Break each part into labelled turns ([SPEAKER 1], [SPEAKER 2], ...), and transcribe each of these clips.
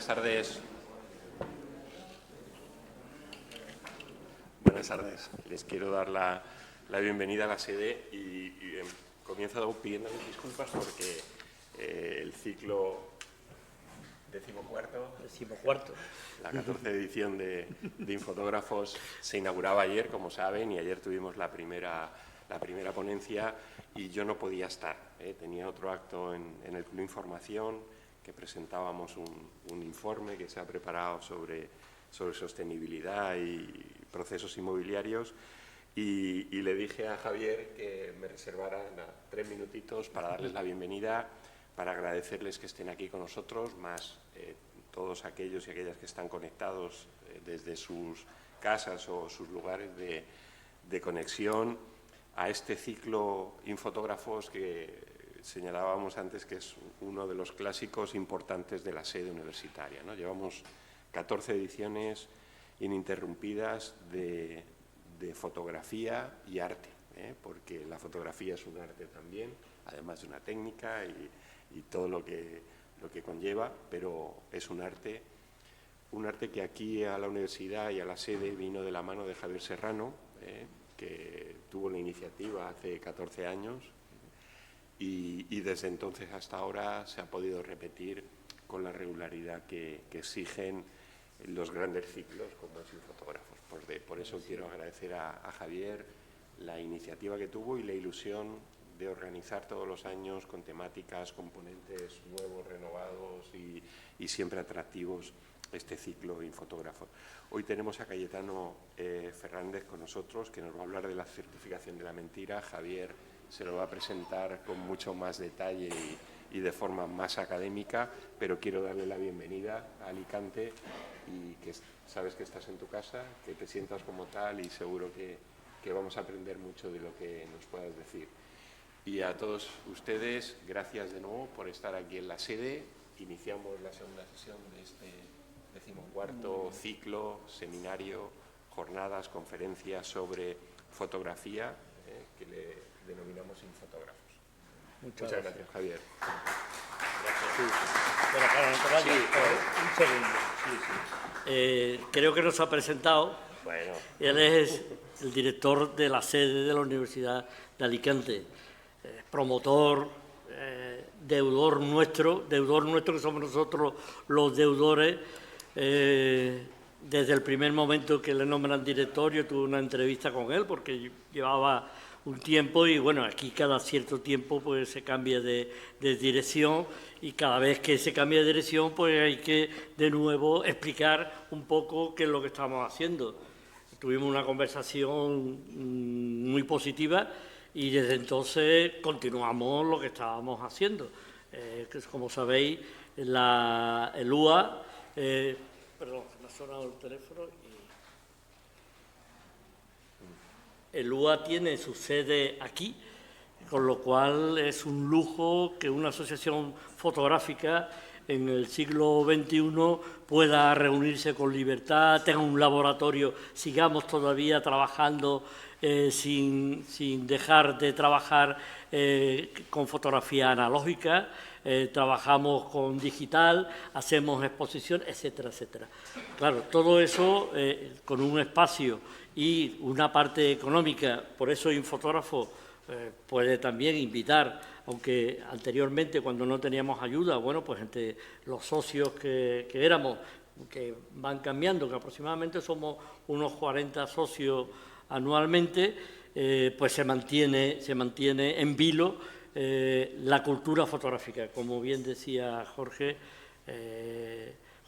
[SPEAKER 1] Buenas tardes. Buenas tardes. Les quiero dar la bienvenida a la sede y comienzo pidiéndoles disculpas porque el ciclo decimocuarto, la 14ª edición de Infotógrafos se inauguraba ayer, como saben, y ayer tuvimos la primera ponencia y yo no podía estar. Tenía otro acto en el Club Información, que presentábamos un informe que se ha preparado sobre sostenibilidad y procesos inmobiliarios y le dije a Javier que me reservara 3 minutitos para darles la bienvenida, para agradecerles que estén aquí con nosotros, más todos aquellos y aquellas que están conectados desde sus casas o sus lugares de conexión a este ciclo Infotógrafos que señalábamos antes que es uno de los clásicos importantes de la sede universitaria, ¿no? Llevamos 14 ediciones ininterrumpidas de fotografía y arte, porque la fotografía es un arte también, además de una técnica y todo lo que conlleva, pero es un arte que aquí a la universidad y a la sede vino de la mano de Javier Serrano, que tuvo la iniciativa hace 14 años y desde entonces hasta ahora se ha podido repetir con la regularidad que exigen los grandes ciclos como es Infotógrafos. Por eso quiero agradecer a Javier la iniciativa que tuvo y la ilusión de organizar todos los años con temáticas, componentes nuevos, renovados y siempre atractivos este ciclo Infotógrafos. Hoy tenemos a Cayetano Fernández con nosotros, que nos va a hablar de la certificación de la mentira. Javier se lo va a presentar con mucho más detalle y de forma más académica, pero quiero darle la bienvenida a Alicante y que sabes que estás en tu casa, que te sientas como tal y seguro que vamos a aprender mucho de lo que nos puedas decir. Y a todos ustedes, gracias de nuevo por estar aquí en la sede. Iniciamos la segunda sesión de este 14º ciclo, seminario, jornadas, conferencias sobre fotografía, que le denominamos Infotógrafos. Muchas gracias, Javier.
[SPEAKER 2] Creo que nos ha presentado.
[SPEAKER 1] Bueno.
[SPEAKER 2] Él es el director de la sede de la Universidad de Alicante, promotor, deudor nuestro que somos nosotros los deudores. Desde el primer momento que le nombran director, yo tuve una entrevista con él porque llevaba un tiempo y bueno, aquí cada cierto tiempo pues se cambia de dirección y cada vez que se cambia de dirección pues hay que de nuevo explicar un poco qué es lo que estamos haciendo. Tuvimos una conversación muy positiva y desde entonces continuamos lo que estábamos haciendo. Como sabéis, el UA... perdón, me ha sonado el teléfono. El UA tiene su sede aquí, con lo cual es un lujo que una asociación fotográfica en el siglo XXI pueda reunirse con libertad, tenga un laboratorio, sigamos todavía trabajando sin dejar de trabajar con fotografía analógica, trabajamos con digital, hacemos exposición, etcétera, etcétera. Claro, todo eso con un espacio y una parte económica, por eso Infotógrafo puede también invitar, aunque anteriormente cuando no teníamos ayuda, bueno, pues entre los socios que éramos, que van cambiando, que aproximadamente somos unos 40 socios anualmente, pues se mantiene en vilo la cultura fotográfica. Como bien decía Jorge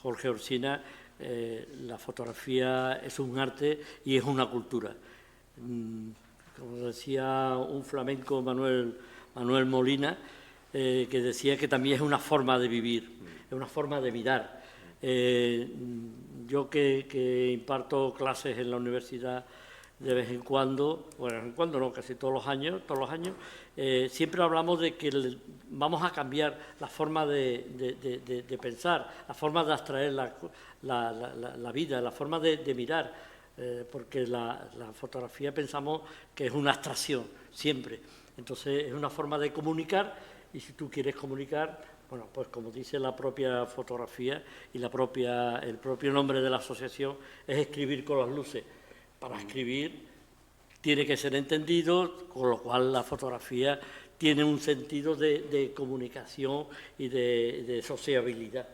[SPEAKER 2] Orsina, la fotografía es un arte y es una cultura. Como decía un flamenco, Manuel Molina, que decía que también es una forma de vivir, es una forma de mirar. Yo que imparto clases en la universidad de vez en cuando, bueno, de vez en cuando no, casi todos los años, siempre hablamos de que vamos a cambiar la forma de pensar, la forma de abstraer la vida, la forma de mirar, porque la fotografía pensamos que es una abstracción, siempre. Entonces es una forma de comunicar y si tú quieres comunicar, Bueno, pues como dice la propia fotografía y el propio nombre de la asociación, es escribir con las luces. Para escribir tiene que ser entendido, con lo cual la fotografía tiene un sentido de comunicación y de sociabilidad,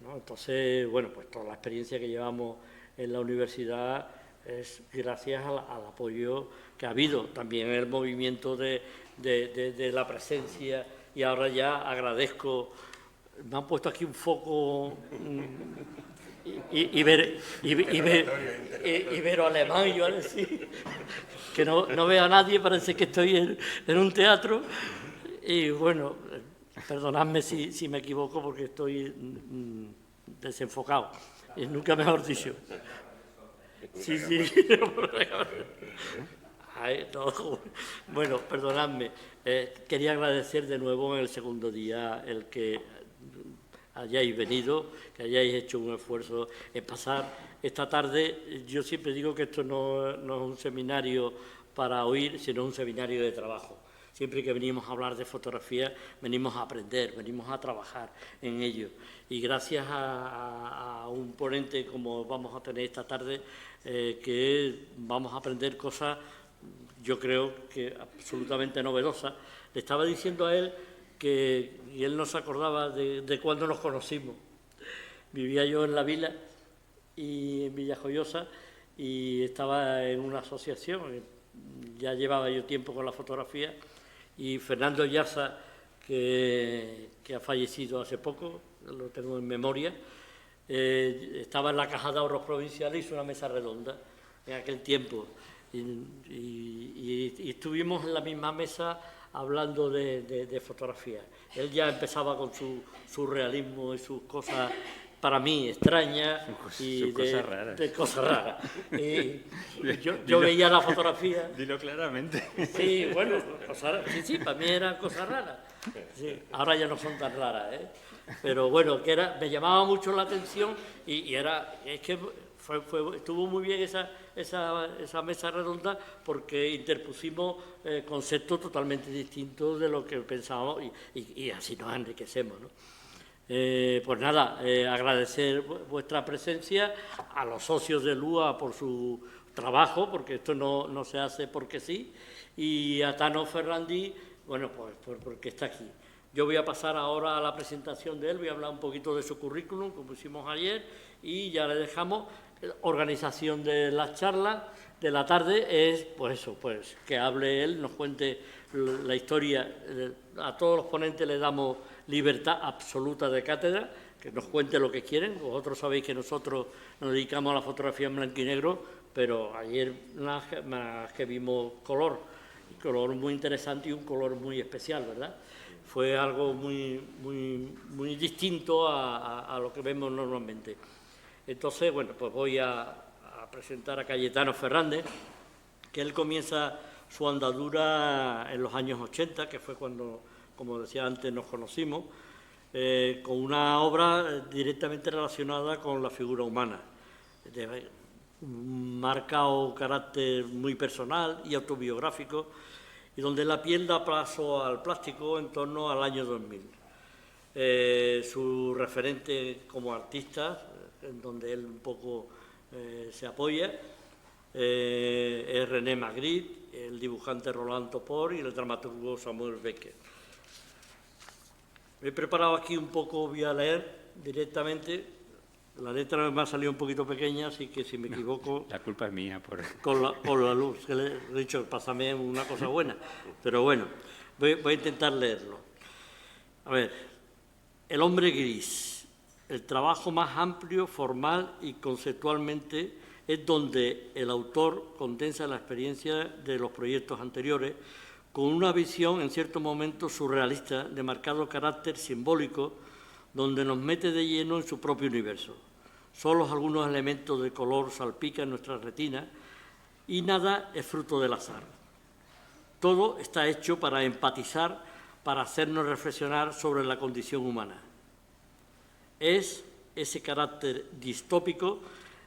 [SPEAKER 2] ¿no? Entonces, bueno, pues toda la experiencia que llevamos en la universidad es gracias al apoyo que ha habido, también el movimiento de la presencia, y ahora ya agradezco, me han puesto aquí un foco ibero-alemán, iba a decir, que no veo a nadie, parece que estoy en un teatro, y bueno, perdonadme si me equivoco porque estoy desenfocado, y nunca mejor dicho. Sí. Ay, no. Bueno, perdonadme. Quería agradecer de nuevo en el segundo día el que hayáis venido, que hayáis hecho un esfuerzo en pasar esta tarde. Yo siempre digo que esto no es un seminario para oír, sino un seminario de trabajo. Siempre que venimos a hablar de fotografía, venimos a aprender, venimos a trabajar en ello. Y gracias a un ponente como vamos a tener esta tarde, que vamos a aprender cosas, yo creo que absolutamente novedosas. Le estaba diciendo a él y él no se acordaba de cuándo nos conocimos. Vivía yo en La Vila, y en Villajoyosa, y estaba en una asociación, ya llevaba yo tiempo con la fotografía, y Fernando Yarza, que ha fallecido hace poco, lo tengo en memoria, estaba en la Caja de Ahorros Provincial y hizo una mesa redonda en aquel tiempo. Y estuvimos en la misma mesa hablando de fotografía. Él ya empezaba con su realismo y sus cosas, para mí, extrañas y de cosas raras. Y yo veía la fotografía...
[SPEAKER 3] Dilo claramente.
[SPEAKER 2] Sí, bueno, sí, para mí eran cosas raras. Sí, ahora ya no son tan raras, ¿eh? Pero bueno, me llamaba mucho la atención estuvo muy bien esa mesa redonda, porque interpusimos conceptos totalmente distintos de lo que pensábamos, y así nos enriquecemos, ¿no? Pues nada, agradecer vuestra presencia, a los socios de LUA por su trabajo, porque esto no se hace porque sí, y a Tano Ferrandi, bueno, pues porque está aquí. Yo voy a pasar ahora a la presentación de él, voy a hablar un poquito de su currículum, como hicimos ayer, y ya le dejamos. Organización de las charlas de la tarde es, pues eso, pues que hable él, nos cuente la historia. A todos los ponentes les damos libertad absoluta de cátedra, que nos cuente lo que quieren. Vosotros sabéis que nosotros nos dedicamos a la fotografía en blanco y negro, pero ayer más que vimos color muy interesante y un color muy especial, ¿verdad? Fue algo muy distinto a lo que vemos normalmente. Entonces, bueno, pues voy a presentar a Cayetano Fernández, que él comienza su andadura en los años 80, que fue cuando, como decía antes, nos conocimos, con una obra directamente relacionada con la figura humana, de un marcado carácter muy personal y autobiográfico, y donde la piel da paso al plástico en torno al año 2000. Su referente como artista, en donde él un poco se apoya, es René Magritte, el dibujante Roland Topor y el dramaturgo Samuel Beckett. Me he preparado aquí un poco, voy a leer directamente. La letra me ha salido un poquito pequeña, así que si me equivoco...
[SPEAKER 3] La culpa es mía.
[SPEAKER 2] Por la luz, que le he dicho, pásame una cosa buena. Pero bueno, voy a intentar leerlo. A ver, El hombre gris. El trabajo más amplio, formal y conceptualmente es donde el autor condensa la experiencia de los proyectos anteriores con una visión en cierto momento surrealista de marcado carácter simbólico, donde nos mete de lleno en su propio universo. Solo algunos elementos de color salpican nuestra retina y nada es fruto del azar. Todo está hecho para empatizar, para hacernos reflexionar sobre la condición humana. Es ese carácter distópico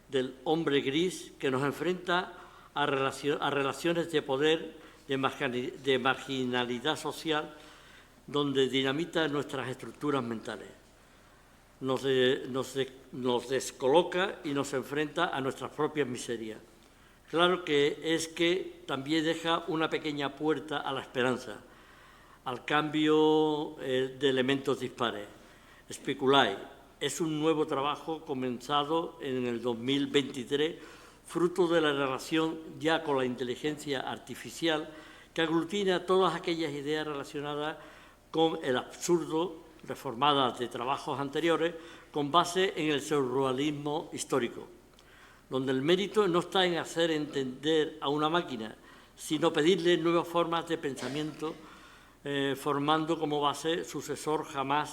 [SPEAKER 2] del hombre gris que nos enfrenta a relaciones de poder, de marginalidad social, donde dinamita nuestras estructuras mentales. Nos descoloca y nos enfrenta a nuestras propias miserias. Claro que también deja una pequeña puerta a la esperanza, al cambio de elementos dispares. Speculai es un nuevo trabajo comenzado en el 2023, fruto de la relación ya con la inteligencia artificial, que aglutina todas aquellas ideas relacionadas con el absurdo, reformadas de trabajos anteriores, con base en el surrealismo histórico, donde el mérito no está en hacer entender a una máquina, sino pedirle nuevas formas de pensamiento, formando como base sucesos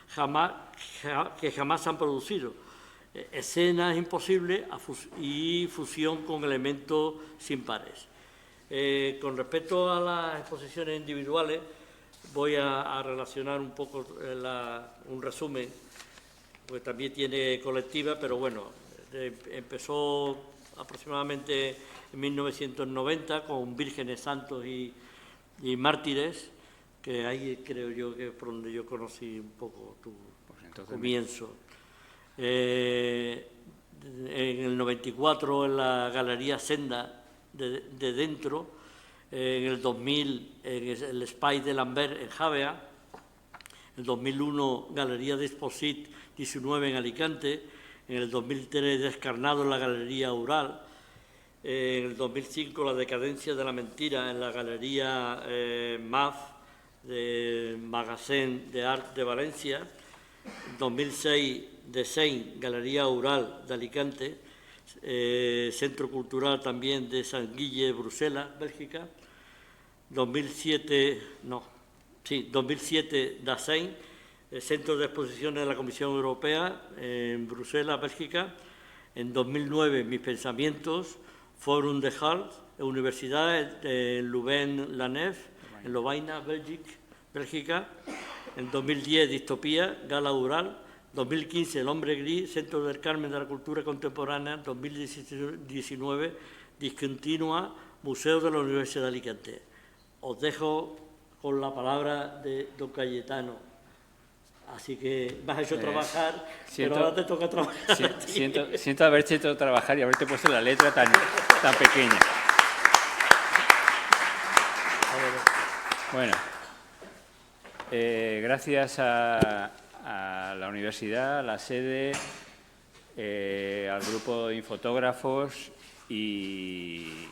[SPEAKER 2] jamás que jamás han producido, escenas imposibles y fusión con elementos sin pares. Con respecto a las exposiciones individuales, voy a relacionar un poco un resumen, pues también tiene colectiva, pero bueno, empezó aproximadamente en 1990 con Vírgenes, Santos y Mártires, que ahí creo yo que es por donde yo conocí un poco tu comienzo. En el 94 en la Galería Senda de Dentro, en el 2000 en el Espai de Lambert en Javea, en el 2001 Galería d'Exposit 19 en Alicante, en el 2003 Descarnado en la Galería Ural, en el 2005 La decadencia de la mentira en la Galería MAF de Magazine de Art de Valencia, en 2006 Design, Galería Ural de Alicante, Centro Cultural también de Sant Guille, Bruselas, Bélgica, 2007 Dasein, Centro de Exposiciones de la Comisión Europea en Bruselas, Bélgica, en 2009 Mis Pensamientos, Forum de Hals, Universidad de Louvain-la-Neuve, en Lovaina, Bélgica, en 2010 Distopía, Gala Ural, 2015 El Hombre Gris, Centro del Carmen de la Cultura Contemporánea, 2019 Discontinua, Museo de la Universidad de Alicante. Os dejo con la palabra de don Cayetano. Así que me has hecho trabajar, pero ahora te toca trabajar.
[SPEAKER 3] Siento haberte hecho trabajar y haberte puesto la letra tan pequeña. Bueno, gracias a la universidad, a la sede, al grupo de infotógrafos y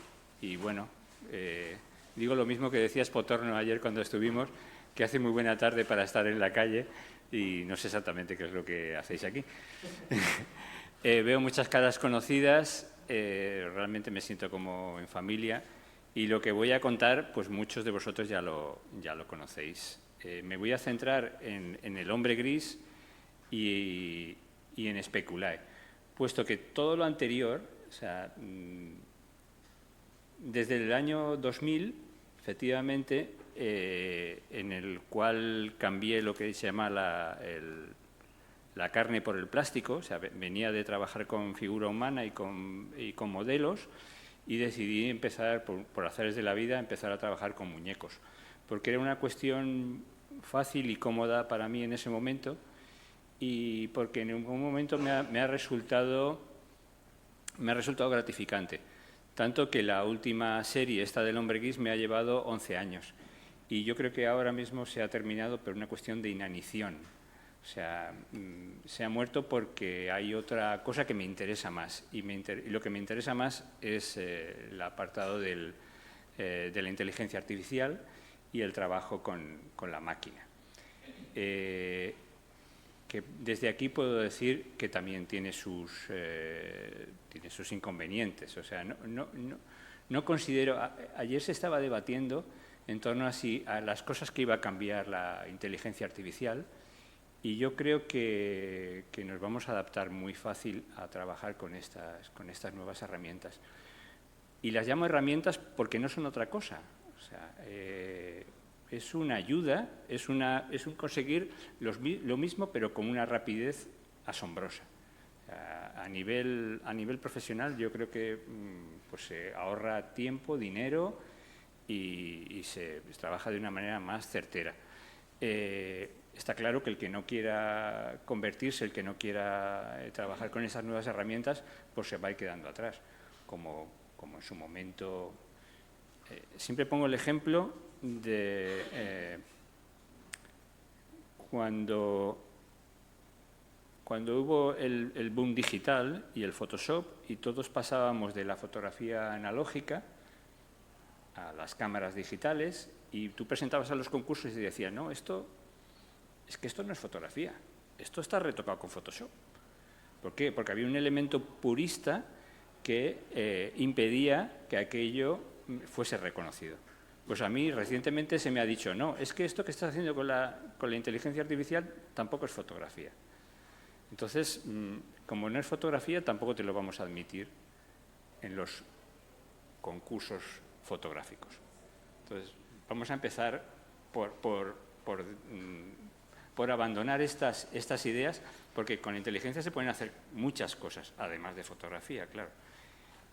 [SPEAKER 3] bueno, digo lo mismo que decía Spotorno ayer cuando estuvimos, que hace muy buena tarde para estar en la calle y no sé exactamente qué es lo que hacéis aquí. Veo muchas caras conocidas, realmente me siento como en familia y lo que voy a contar, pues muchos de vosotros ya lo conocéis. Me voy a centrar en El Hombre Gris y en Speculae, puesto que todo lo anterior, o sea, desde el año 2000, efectivamente, en el cual cambié lo que se llama la carne por el plástico, o sea, venía de trabajar con figura humana y con modelos, y decidí empezar, por azares de la vida, empezar a trabajar con muñecos, porque era una cuestión fácil y cómoda para mí en ese momento, y porque en un momento me ha resultado gratificante. Tanto que la última serie, esta del Hombre Gris, me ha llevado 11 años. Y yo creo que ahora mismo se ha terminado por una cuestión de inanición. O sea, se ha muerto porque hay otra cosa que me interesa más. Y lo que me interesa más es el apartado de la inteligencia artificial y el trabajo con la máquina. Que desde aquí puedo decir que también tiene sus inconvenientes. O sea, no considero... Ayer se estaba debatiendo en torno a las cosas que iba a cambiar la inteligencia artificial y yo creo que nos vamos a adaptar muy fácil a trabajar con estas nuevas herramientas. Y las llamo herramientas porque no son otra cosa. O sea, es una ayuda, es un conseguir lo mismo, pero con una rapidez asombrosa. A nivel profesional, yo creo que pues, se ahorra tiempo, dinero y se trabaja de una manera más certera. Está claro que el que no quiera convertirse, el que no quiera trabajar con esas nuevas herramientas, pues se va a ir quedando atrás, como en su momento. Siempre pongo el ejemplo de cuando hubo el boom digital y el Photoshop, y todos pasábamos de la fotografía analógica a las cámaras digitales, y tú presentabas a los concursos y decías, no, esto no es fotografía, esto está retocado con Photoshop. ¿Por qué? Porque había un elemento purista que impedía que aquello fuese reconocido. Pues a mí recientemente se me ha dicho, no, es que esto que estás haciendo con la inteligencia artificial tampoco es fotografía. Entonces, como no es fotografía, tampoco te lo vamos a admitir en los concursos fotográficos. Entonces, vamos a empezar por abandonar estas ideas, porque con la inteligencia se pueden hacer muchas cosas, además de fotografía, claro.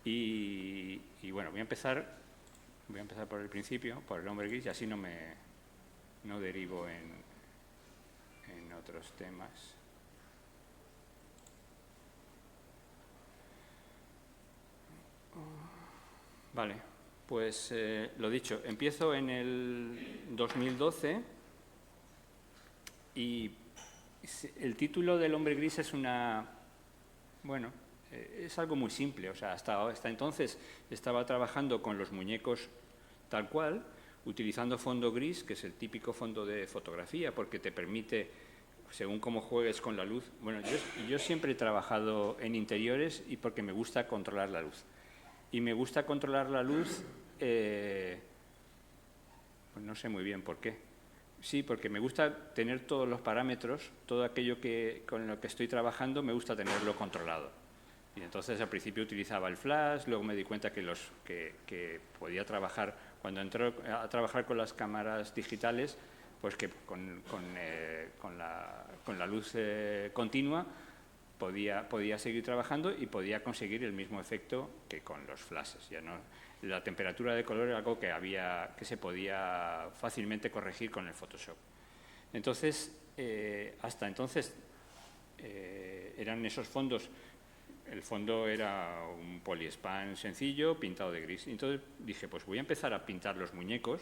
[SPEAKER 3] Y bueno, voy a empezar por el principio, por el hombre gris, y así no derivo en otros temas. Vale, pues lo dicho, empiezo en el 2012 y el título del hombre gris es es algo muy simple. O sea, hasta entonces estaba trabajando con los muñecos tal cual, utilizando fondo gris, que es el típico fondo de fotografía, porque te permite, según cómo juegues con la luz. Bueno, yo siempre he trabajado en interiores y porque me gusta controlar la luz. Y me gusta controlar la luz, pues no sé muy bien por qué. Sí, porque me gusta tener todos los parámetros, todo aquello con lo que estoy trabajando, me gusta tenerlo controlado. Y entonces al principio utilizaba el flash, luego me di cuenta que podía trabajar, cuando entré a trabajar con las cámaras digitales, pues que con la luz continua podía seguir trabajando y podía conseguir el mismo efecto que con los flashes. Ya no, la temperatura de color era algo que se podía fácilmente corregir con el Photoshop. Entonces, hasta entonces eran esos fondos. El fondo era un poliespan sencillo pintado de gris. Entonces dije, pues voy a empezar a pintar los muñecos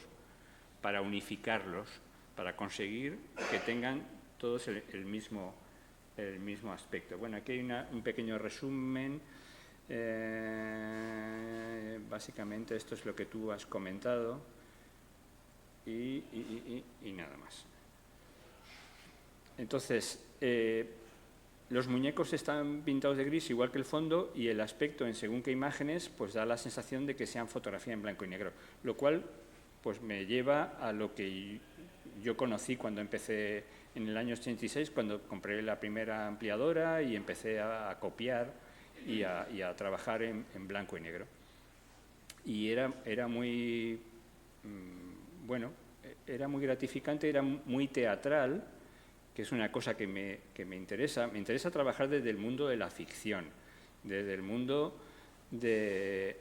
[SPEAKER 3] para unificarlos, para conseguir que tengan todos el mismo aspecto. Bueno, aquí hay un pequeño resumen. Básicamente esto es lo que tú has comentado y nada más. Entonces, los muñecos están pintados de gris igual que el fondo, y el aspecto en según qué imágenes pues da la sensación de que sean fotografía en blanco y negro, lo cual pues me lleva a lo que yo conocí cuando empecé en el año 86, cuando compré la primera ampliadora y empecé a copiar y a trabajar en blanco y negro. Y era muy, era muy gratificante, era muy teatral, que es una cosa que me interesa. Me interesa trabajar desde el mundo de la ficción, desde el mundo de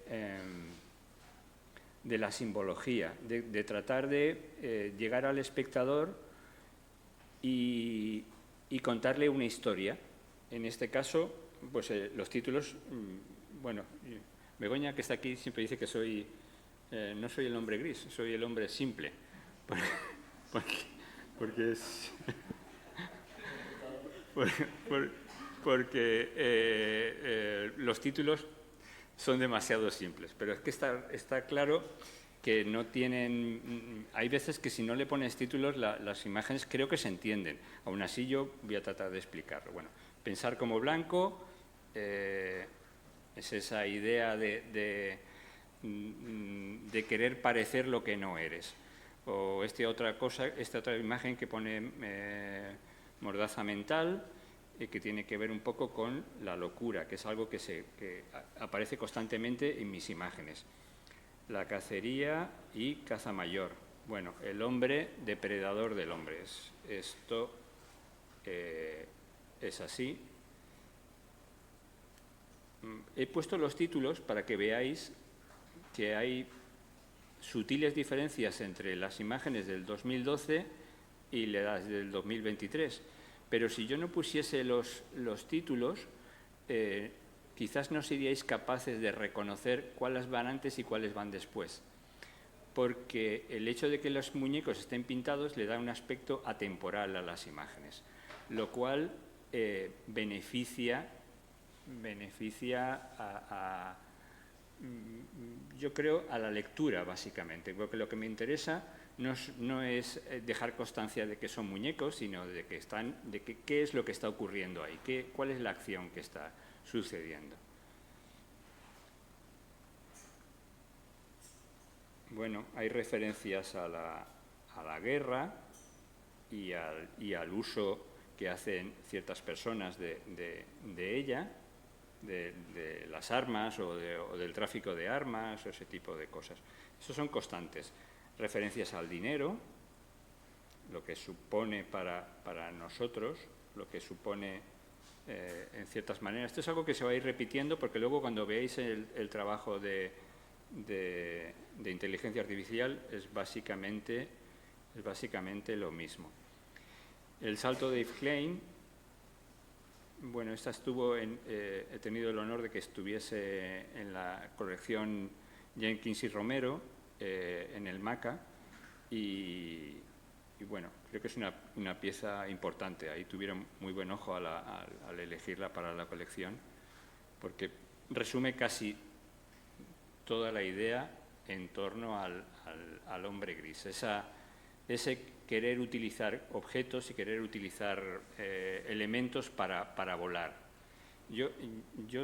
[SPEAKER 3] la simbología, de tratar de llegar al espectador y contarle una historia. En este caso, pues los títulos, Begoña, que está aquí, siempre dice que no soy el hombre gris, soy el hombre simple, porque es... porque los títulos son demasiado simples, pero es que está claro que no tienen... Hay veces que si no le pones títulos, las imágenes creo que se entienden. Aún así yo voy a tratar de explicarlo. Bueno, pensar como blanco es esa idea de querer parecer lo que no eres. O esta otra imagen que pone mordaza mental, que tiene que ver un poco con la locura, que es algo que aparece constantemente en mis imágenes. La cacería y caza mayor. Bueno, el hombre depredador del hombre. Esto es así. He puesto los títulos para que veáis que hay sutiles diferencias entre las imágenes del 2012 y las del 2023. Pero si yo no pusiese los títulos, quizás no seríais capaces de reconocer cuáles van antes y cuáles van después. Porque el hecho de que los muñecos estén pintados le da un aspecto atemporal a las imágenes, lo cual beneficia yo creo, a la lectura, básicamente. Porque lo que me interesa no es dejar constancia de que son muñecos, sino de qué es lo que está ocurriendo ahí, cuál es la acción que está sucediendo. Bueno, hay referencias a la guerra y al uso que hacen ciertas personas de ella, de las armas o del tráfico de armas o ese tipo de cosas. Esos son constantes. Referencias al dinero, lo que supone para nosotros, lo que supone en ciertas maneras. Esto es algo que se va a ir repitiendo porque luego cuando veáis el trabajo de inteligencia artificial es básicamente lo mismo. El salto de Yves Klein, bueno, esta he tenido el honor de que estuviese en la colección Jenkins y Romero en el MACA y bueno, creo que es una pieza importante. Ahí tuvieron muy buen ojo al elegirla para la colección porque resume casi toda la idea en torno al hombre gris, ese querer utilizar objetos y querer utilizar elementos para volar. Yo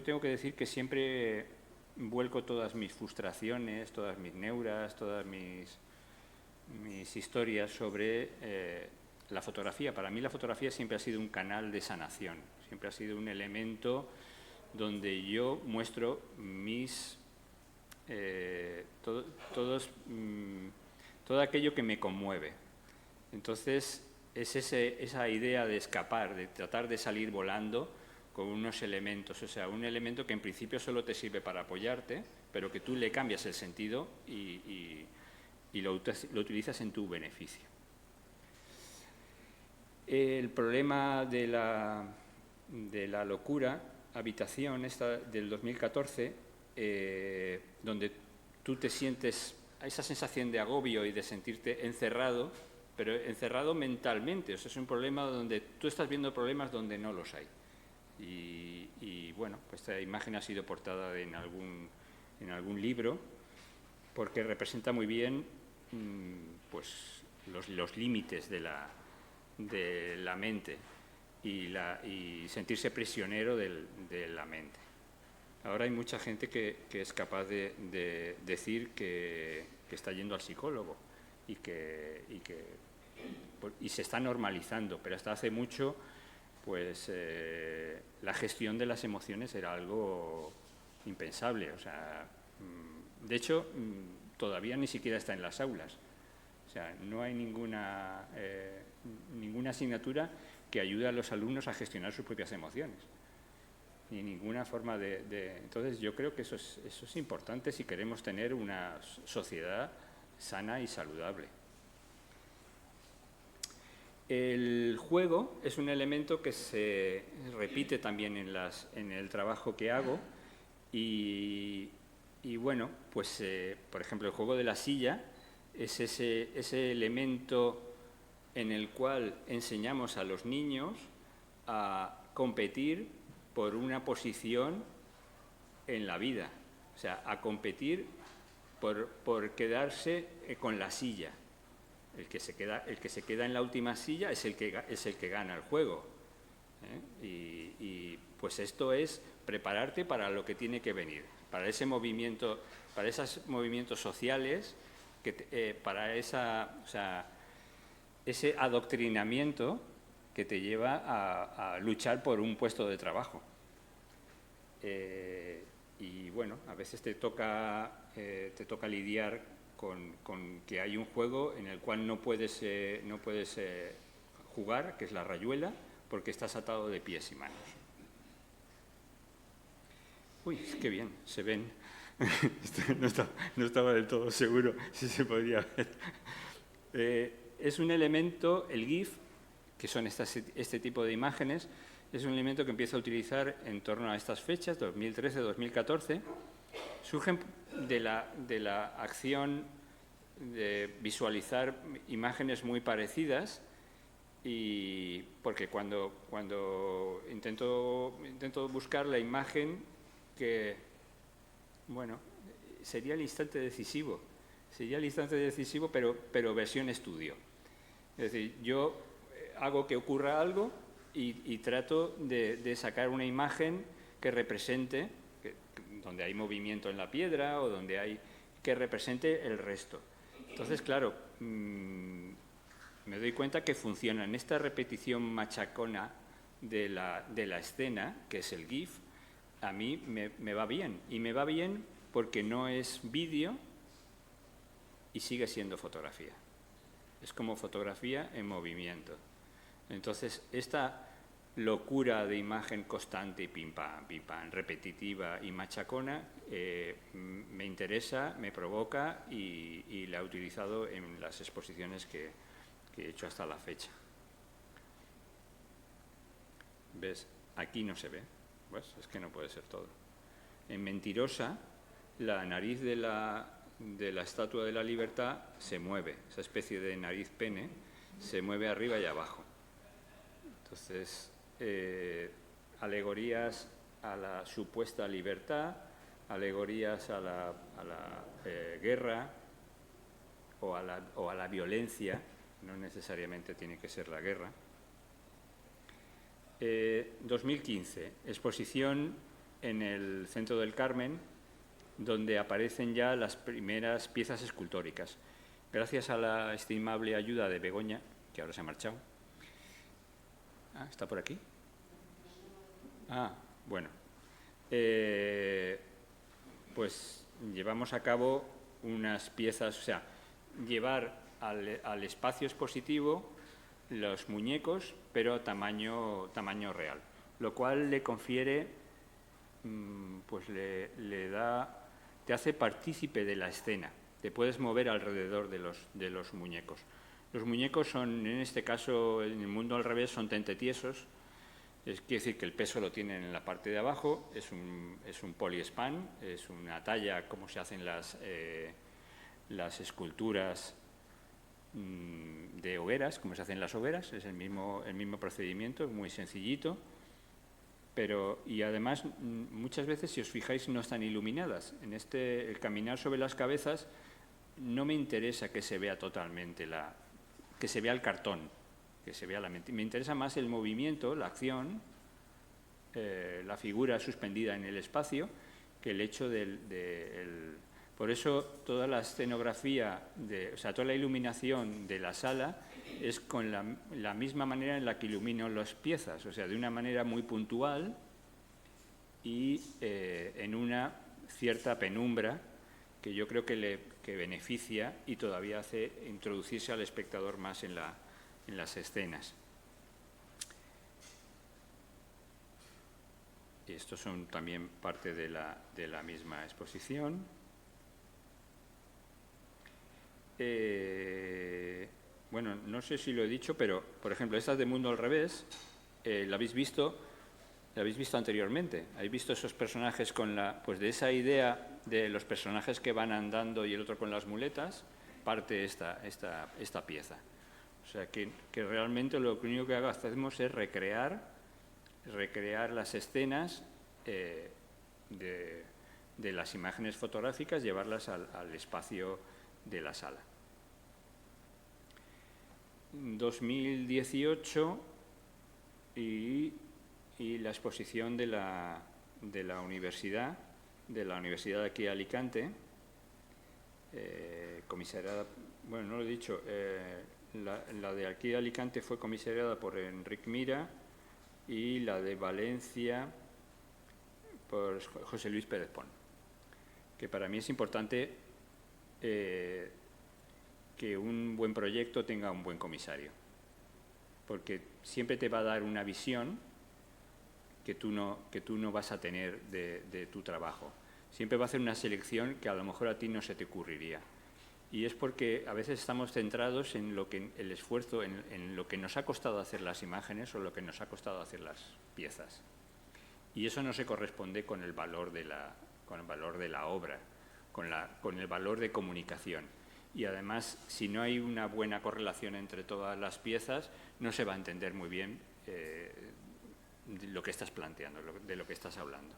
[SPEAKER 3] tengo que decir que siempre vuelco todas mis frustraciones, todas mis neuras, todas mis historias sobre la fotografía. Para mí la fotografía siempre ha sido un canal de sanación, siempre ha sido un elemento donde yo muestro todo aquello que me conmueve. Entonces, es esa idea de escapar, de tratar de salir volando con unos elementos, o sea, un elemento que en principio solo te sirve para apoyarte, pero que tú le cambias el sentido y lo utilizas en tu beneficio. El problema de la locura, habitación, esta del 2014, donde tú te sientes esa sensación de agobio y de sentirte encerrado, pero encerrado mentalmente. O sea, es un problema donde tú estás viendo problemas donde no los hay. Y bueno, pues esta imagen ha sido portada en algún libro porque representa muy bien pues los límites de la mente y sentirse prisionero de la mente. Ahora hay mucha gente que es capaz de decir que está yendo al psicólogo y se está normalizando, pero hasta hace mucho pues la gestión de las emociones era algo impensable. O sea, de hecho, todavía ni siquiera está en las aulas. O sea, no hay ninguna asignatura que ayude a los alumnos a gestionar sus propias emociones. Ni ninguna forma Entonces, yo creo que eso es importante si queremos tener una sociedad sana y saludable. El juego es un elemento que se repite también en el trabajo que hago y bueno, pues por ejemplo el juego de la silla es ese elemento en el cual enseñamos a los niños a competir por una posición en la vida, o sea, a competir por quedarse con la silla. El que se queda en la última silla es el que gana el juego. Y pues esto es prepararte para lo que tiene que venir, para ese movimiento, para esos movimientos sociales, para ese adoctrinamiento que te lleva a luchar por un puesto de trabajo. Y bueno, a veces te toca lidiar con que hay un juego en el cual no puedes jugar, que es la rayuela, porque estás atado de pies y manos. Uy, qué bien, se ven. No estaba del todo seguro si se podría ver. Es un elemento, el GIF, que son este tipo de imágenes, es un elemento que empiezo a utilizar en torno a estas fechas, 2013-2014. Surgen de la acción de visualizar imágenes muy parecidas, y porque cuando intento buscar la imagen que, bueno, sería el instante decisivo, pero versión estudio. Es decir, yo hago que ocurra algo y trato de sacar una imagen que represente, donde hay movimiento en la piedra o donde hay, que represente el resto. Entonces, claro, me doy cuenta que funciona en esta repetición machacona de la escena, que es el GIF. A mí me va bien, y me va bien porque no es vídeo y sigue siendo fotografía. Es como fotografía en movimiento. Entonces, esta locura de imagen constante, pim pam, repetitiva y machacona, me interesa, me provoca, y la he utilizado en las exposiciones que he hecho hasta la fecha. ¿Ves? Aquí no se ve. Pues es que no puede ser todo. En Mentirosa, la nariz de la Estatua de la Libertad se mueve, esa especie de nariz pene se mueve arriba y abajo. Entonces, alegorías a la supuesta libertad, alegorías a la guerra o a la violencia, no necesariamente tiene que ser la guerra. 2015, exposición en el Centro del Carmen, donde aparecen ya las primeras piezas escultóricas. Gracias a la estimable ayuda de Begoña, que ahora se ha marchado. ¿Está por aquí? Bueno. Pues llevamos a cabo unas piezas, o sea, llevar al espacio expositivo los muñecos, pero a tamaño real, lo cual le confiere, pues te hace partícipe de la escena, te puedes mover alrededor de los muñecos. Los muñecos son, en este caso, en el mundo al revés, son tentetiesos. Quiere decir que el peso lo tienen en la parte de abajo, es un poliespan, es una talla como se hacen las esculturas de hogueras, como se hacen las hogueras, es el mismo procedimiento, es muy sencillito, y además muchas veces, si os fijáis, no están iluminadas. El caminar sobre las cabezas no me interesa que se vea totalmente que se vea el cartón, que se vea la mente. Me interesa más el movimiento, la acción, la figura suspendida en el espacio, que el hecho Por eso toda la escenografía, toda la iluminación de la sala es con la misma manera en la que ilumino las piezas, o sea, de una manera muy puntual y en una cierta penumbra que yo creo que beneficia y todavía hace introducirse al espectador más en las escenas. Y estos son también parte de la misma exposición. Bueno, no sé si lo he dicho, pero, por ejemplo, esta de Mundo al Revés, la habéis visto anteriormente. Habéis visto esos personajes pues de esa idea de los personajes que van andando y el otro con las muletas, parte esta pieza. O sea, que realmente lo único que hacemos es recrear las escenas de las imágenes fotográficas, llevarlas al espacio de la sala. 2018 y la exposición de la universidad de aquí de Alicante, comisariada, bueno, no lo he dicho, la de aquí de Alicante fue comisariada por Enric Mira y la de Valencia por José Luis Pérez Pon, que para mí es importante que un buen proyecto tenga un buen comisario, porque siempre te va a dar una visión que tú no vas a tener de tu trabajo. siempre va a hacer una selección que a lo mejor a ti no se te ocurriría. Y es porque a veces estamos centrados en lo que el esfuerzo, en lo que nos ha costado hacer las imágenes o lo que nos ha costado hacer las piezas. Y eso no se corresponde con el valor de la obra, con el valor de comunicación. Y además, si no hay una buena correlación entre todas las piezas, no se va a entender muy bien lo que estás planteando, de lo que estás hablando.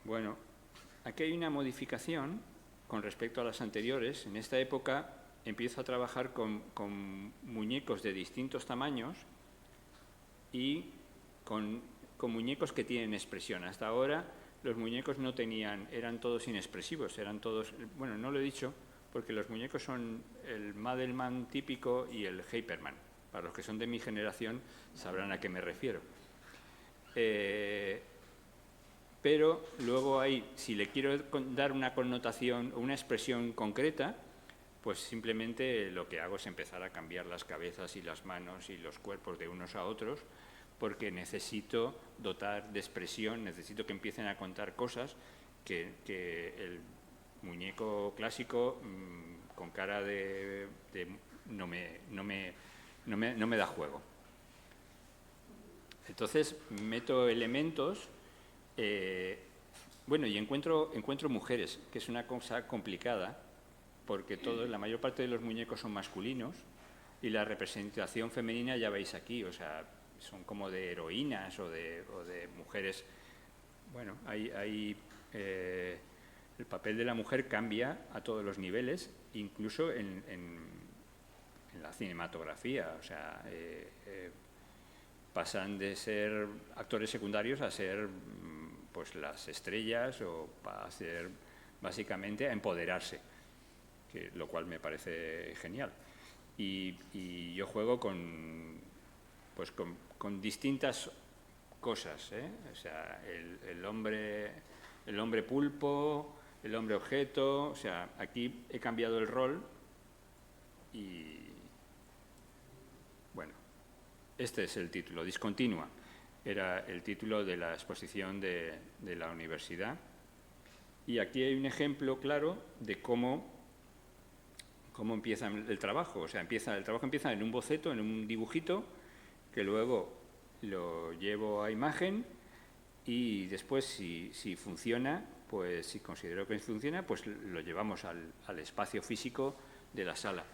[SPEAKER 3] Bueno, aquí hay una modificación con respecto a las anteriores. En esta época empiezo a trabajar con muñecos de distintos tamaños y con muñecos que tienen expresión. Hasta ahora los muñecos no tenían, eran todos inexpresivos, eran todos, bueno, no lo he dicho, porque los muñecos son el Madelman típico y el Hyperman. Para los que son de mi generación sabrán a qué me refiero. Pero luego hay, si le quiero dar una connotación o una expresión concreta, pues simplemente lo que hago es empezar a cambiar las cabezas y las manos y los cuerpos de unos a otros, porque necesito dotar de expresión, necesito que empiecen a contar cosas que el muñeco clásico con cara de no me da juego. Entonces meto elementos, bueno, y encuentro mujeres, que es una cosa complicada, porque la mayor parte de los muñecos son masculinos y la representación femenina ya veis aquí, o sea, son como de heroínas o de mujeres. Bueno, el papel de la mujer cambia a todos los niveles, incluso en la cinematografía, o sea, pasan de ser actores secundarios a ser pues las estrellas o a ser básicamente a empoderarse, lo cual me parece genial. Y yo juego con distintas cosas, ¿eh? O sea, el hombre pulpo, el hombre objeto, o sea, aquí he cambiado el rol y bueno, este es el título, Discontinua. Era el título de la exposición de la universidad. Y aquí hay un ejemplo claro de cómo empieza el trabajo. O sea, el trabajo empieza en un boceto, en un dibujito, que luego lo llevo a imagen y después, si funciona, pues si considero que funciona, pues lo llevamos al espacio físico de la sala.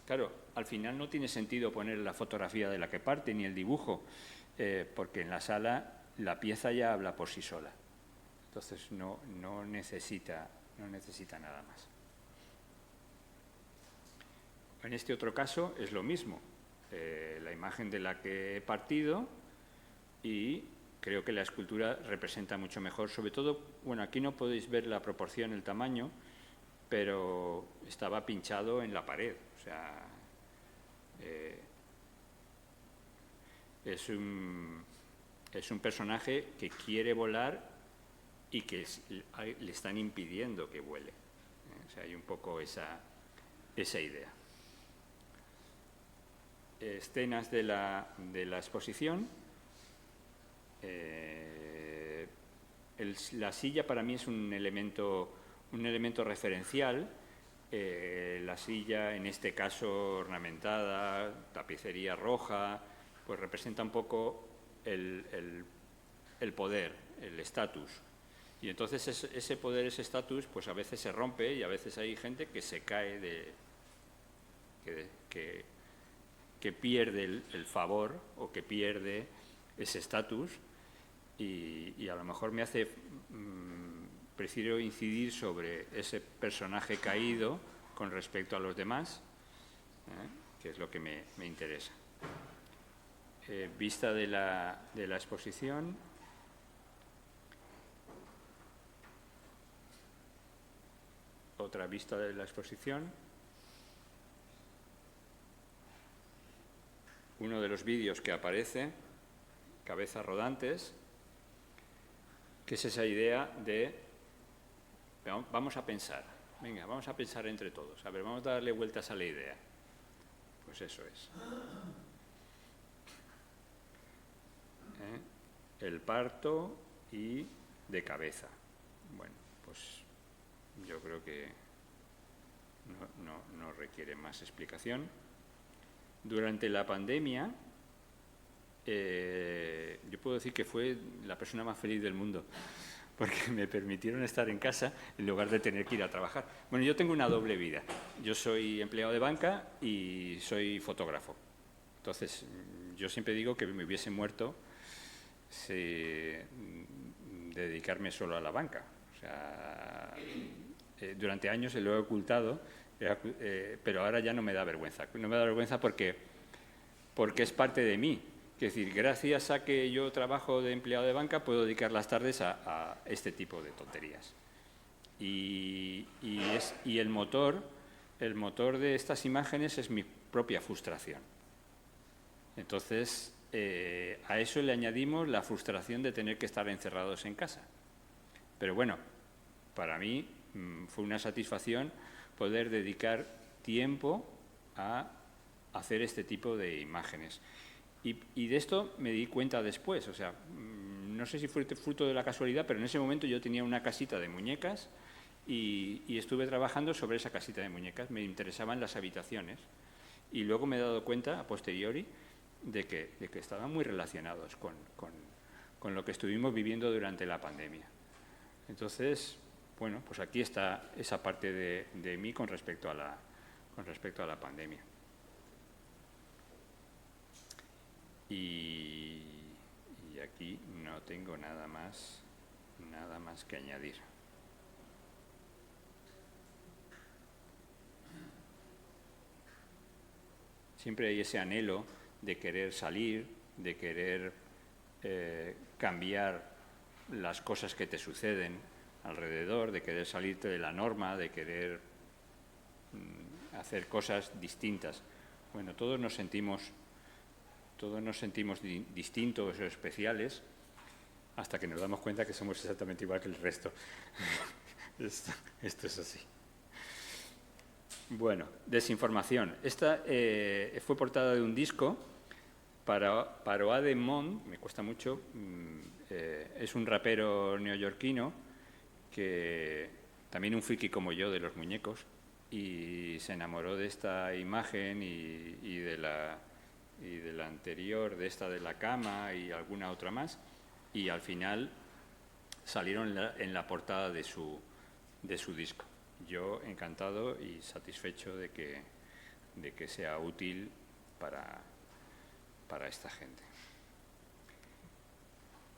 [SPEAKER 3] Claro, al final no tiene sentido poner la fotografía de la que parte ni el dibujo, porque en la sala la pieza ya habla por sí sola. Entonces no necesita nada más. En este otro caso es lo mismo, la imagen de la que he partido, y creo que la escultura representa mucho mejor. Sobre todo, bueno, aquí no podéis ver la proporción, el tamaño, pero estaba pinchado en la pared. O sea, es un personaje que quiere volar y que le están impidiendo que vuele. O sea, hay un poco esa idea. Escenas de la exposición. La silla para mí es un elemento referencial. La silla, en este caso ornamentada, tapicería roja, pues representa un poco el poder, el estatus. Y entonces ese poder, ese estatus, pues a veces se rompe y a veces hay gente que se cae que pierde el favor o que pierde ese estatus y a lo mejor me hace prefiero incidir sobre ese personaje caído con respecto a los demás, que es lo que me interesa. Vista de la exposición. Otra vista de la exposición. Uno de los vídeos que aparece, Cabezas rodantes, que es esa idea de vamos a pensar, venga, vamos a pensar entre todos, a ver, vamos a darle vueltas a la idea. Pues eso es. el parto y de cabeza. Bueno, pues yo creo que no requiere más explicación. Durante la pandemia, yo puedo decir que fue la persona más feliz del mundo, porque me permitieron estar en casa en lugar de tener que ir a trabajar. Bueno, yo tengo una doble vida. Yo soy empleado de banca y soy fotógrafo. Entonces, yo siempre digo que me hubiese muerto de dedicarme solo a la banca. O sea, durante años se lo he ocultado, pero ahora ya no me da vergüenza. No me da vergüenza porque es parte de mí. Es decir, gracias a que yo trabajo de empleado de banca, puedo dedicar las tardes a este tipo de tonterías. Y el motor de estas imágenes es mi propia frustración. Entonces, a eso le añadimos la frustración de tener que estar encerrados en casa. Pero bueno, para mí fue una satisfacción poder dedicar tiempo a hacer este tipo de imágenes. Y de esto me di cuenta después, o sea, no sé si fue fruto de la casualidad, pero en ese momento yo tenía una casita de muñecas y estuve trabajando sobre esa casita de muñecas. Me interesaban las habitaciones y luego me he dado cuenta, a posteriori, de que estaban muy relacionados con lo que estuvimos viviendo durante la pandemia. Entonces, bueno, pues aquí está esa parte de mí con respecto a la pandemia. Y aquí no tengo nada más que añadir. Siempre hay ese anhelo de querer salir, de querer cambiar las cosas que te suceden alrededor, de querer salirte de la norma, de querer hacer cosas distintas. Bueno, todos nos sentimos distintos o especiales hasta que nos damos cuenta que somos exactamente igual que el resto. Esto es así. Bueno, desinformación. Esta fue portada de un disco para Oade Mond, me cuesta mucho, es un rapero neoyorquino que también un friki como yo de los muñecos y se enamoró de esta imagen y de la anterior, de esta de la cama y alguna otra más, y al final salieron en la portada de su disco. Yo encantado y satisfecho de que sea útil para esta gente.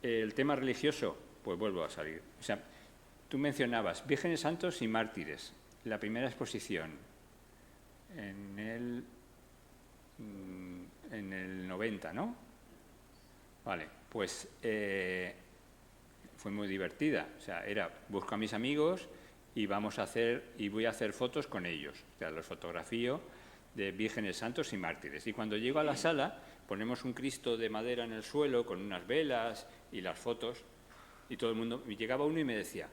[SPEAKER 3] El tema religioso, pues vuelvo a salir. O sea, tú mencionabas vírgenes santos y mártires. La primera exposición en el 90, ¿no? Vale, pues fue muy divertida. O sea, busco a mis amigos y voy a hacer fotos con ellos. O sea, los fotografío de vírgenes santos y mártires. Y cuando llego a la sala, ponemos un Cristo de madera en el suelo con unas velas y las fotos. Y todo el mundo, llegaba uno y me decía,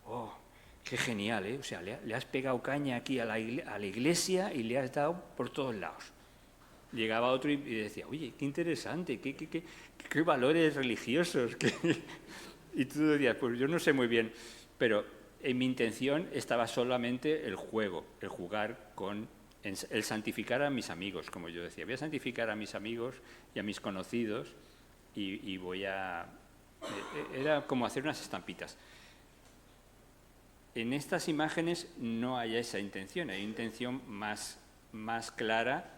[SPEAKER 3] oh, qué genial, ¿eh? O sea, le has pegado caña aquí a la iglesia y le has dado por todos lados. Llegaba otro y decía, oye, qué interesante, qué valores religiosos. Y tú decías, pues yo no sé muy bien, pero en mi intención estaba solamente el juego, el jugar el santificar a mis amigos, como yo decía. Voy a santificar a mis amigos y a mis conocidos y voy a... Era como hacer unas estampitas. En estas imágenes no hay esa intención, hay intención más clara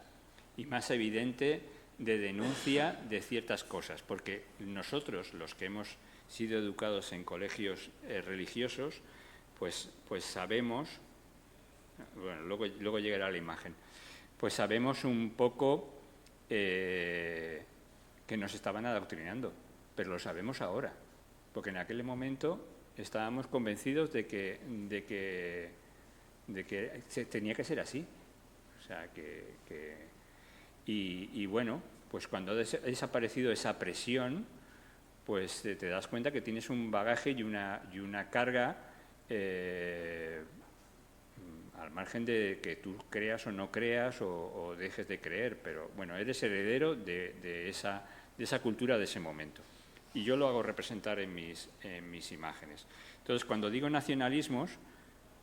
[SPEAKER 3] y más evidente de denuncia de ciertas cosas, porque nosotros, los que hemos sido educados en colegios religiosos, pues sabemos, bueno, luego llegará la imagen, pues sabemos un poco que nos estaban adoctrinando, pero lo sabemos ahora, porque en aquel momento estábamos convencidos de que tenía que ser así. O sea, y bueno, pues cuando ha desaparecido esa presión, pues te das cuenta que tienes un bagaje y una carga al margen de que tú creas o no creas o dejes de creer, pero bueno, eres heredero de esa cultura de ese momento. y yo lo hago representar en mis imágenes. Entonces, cuando digo nacionalismos,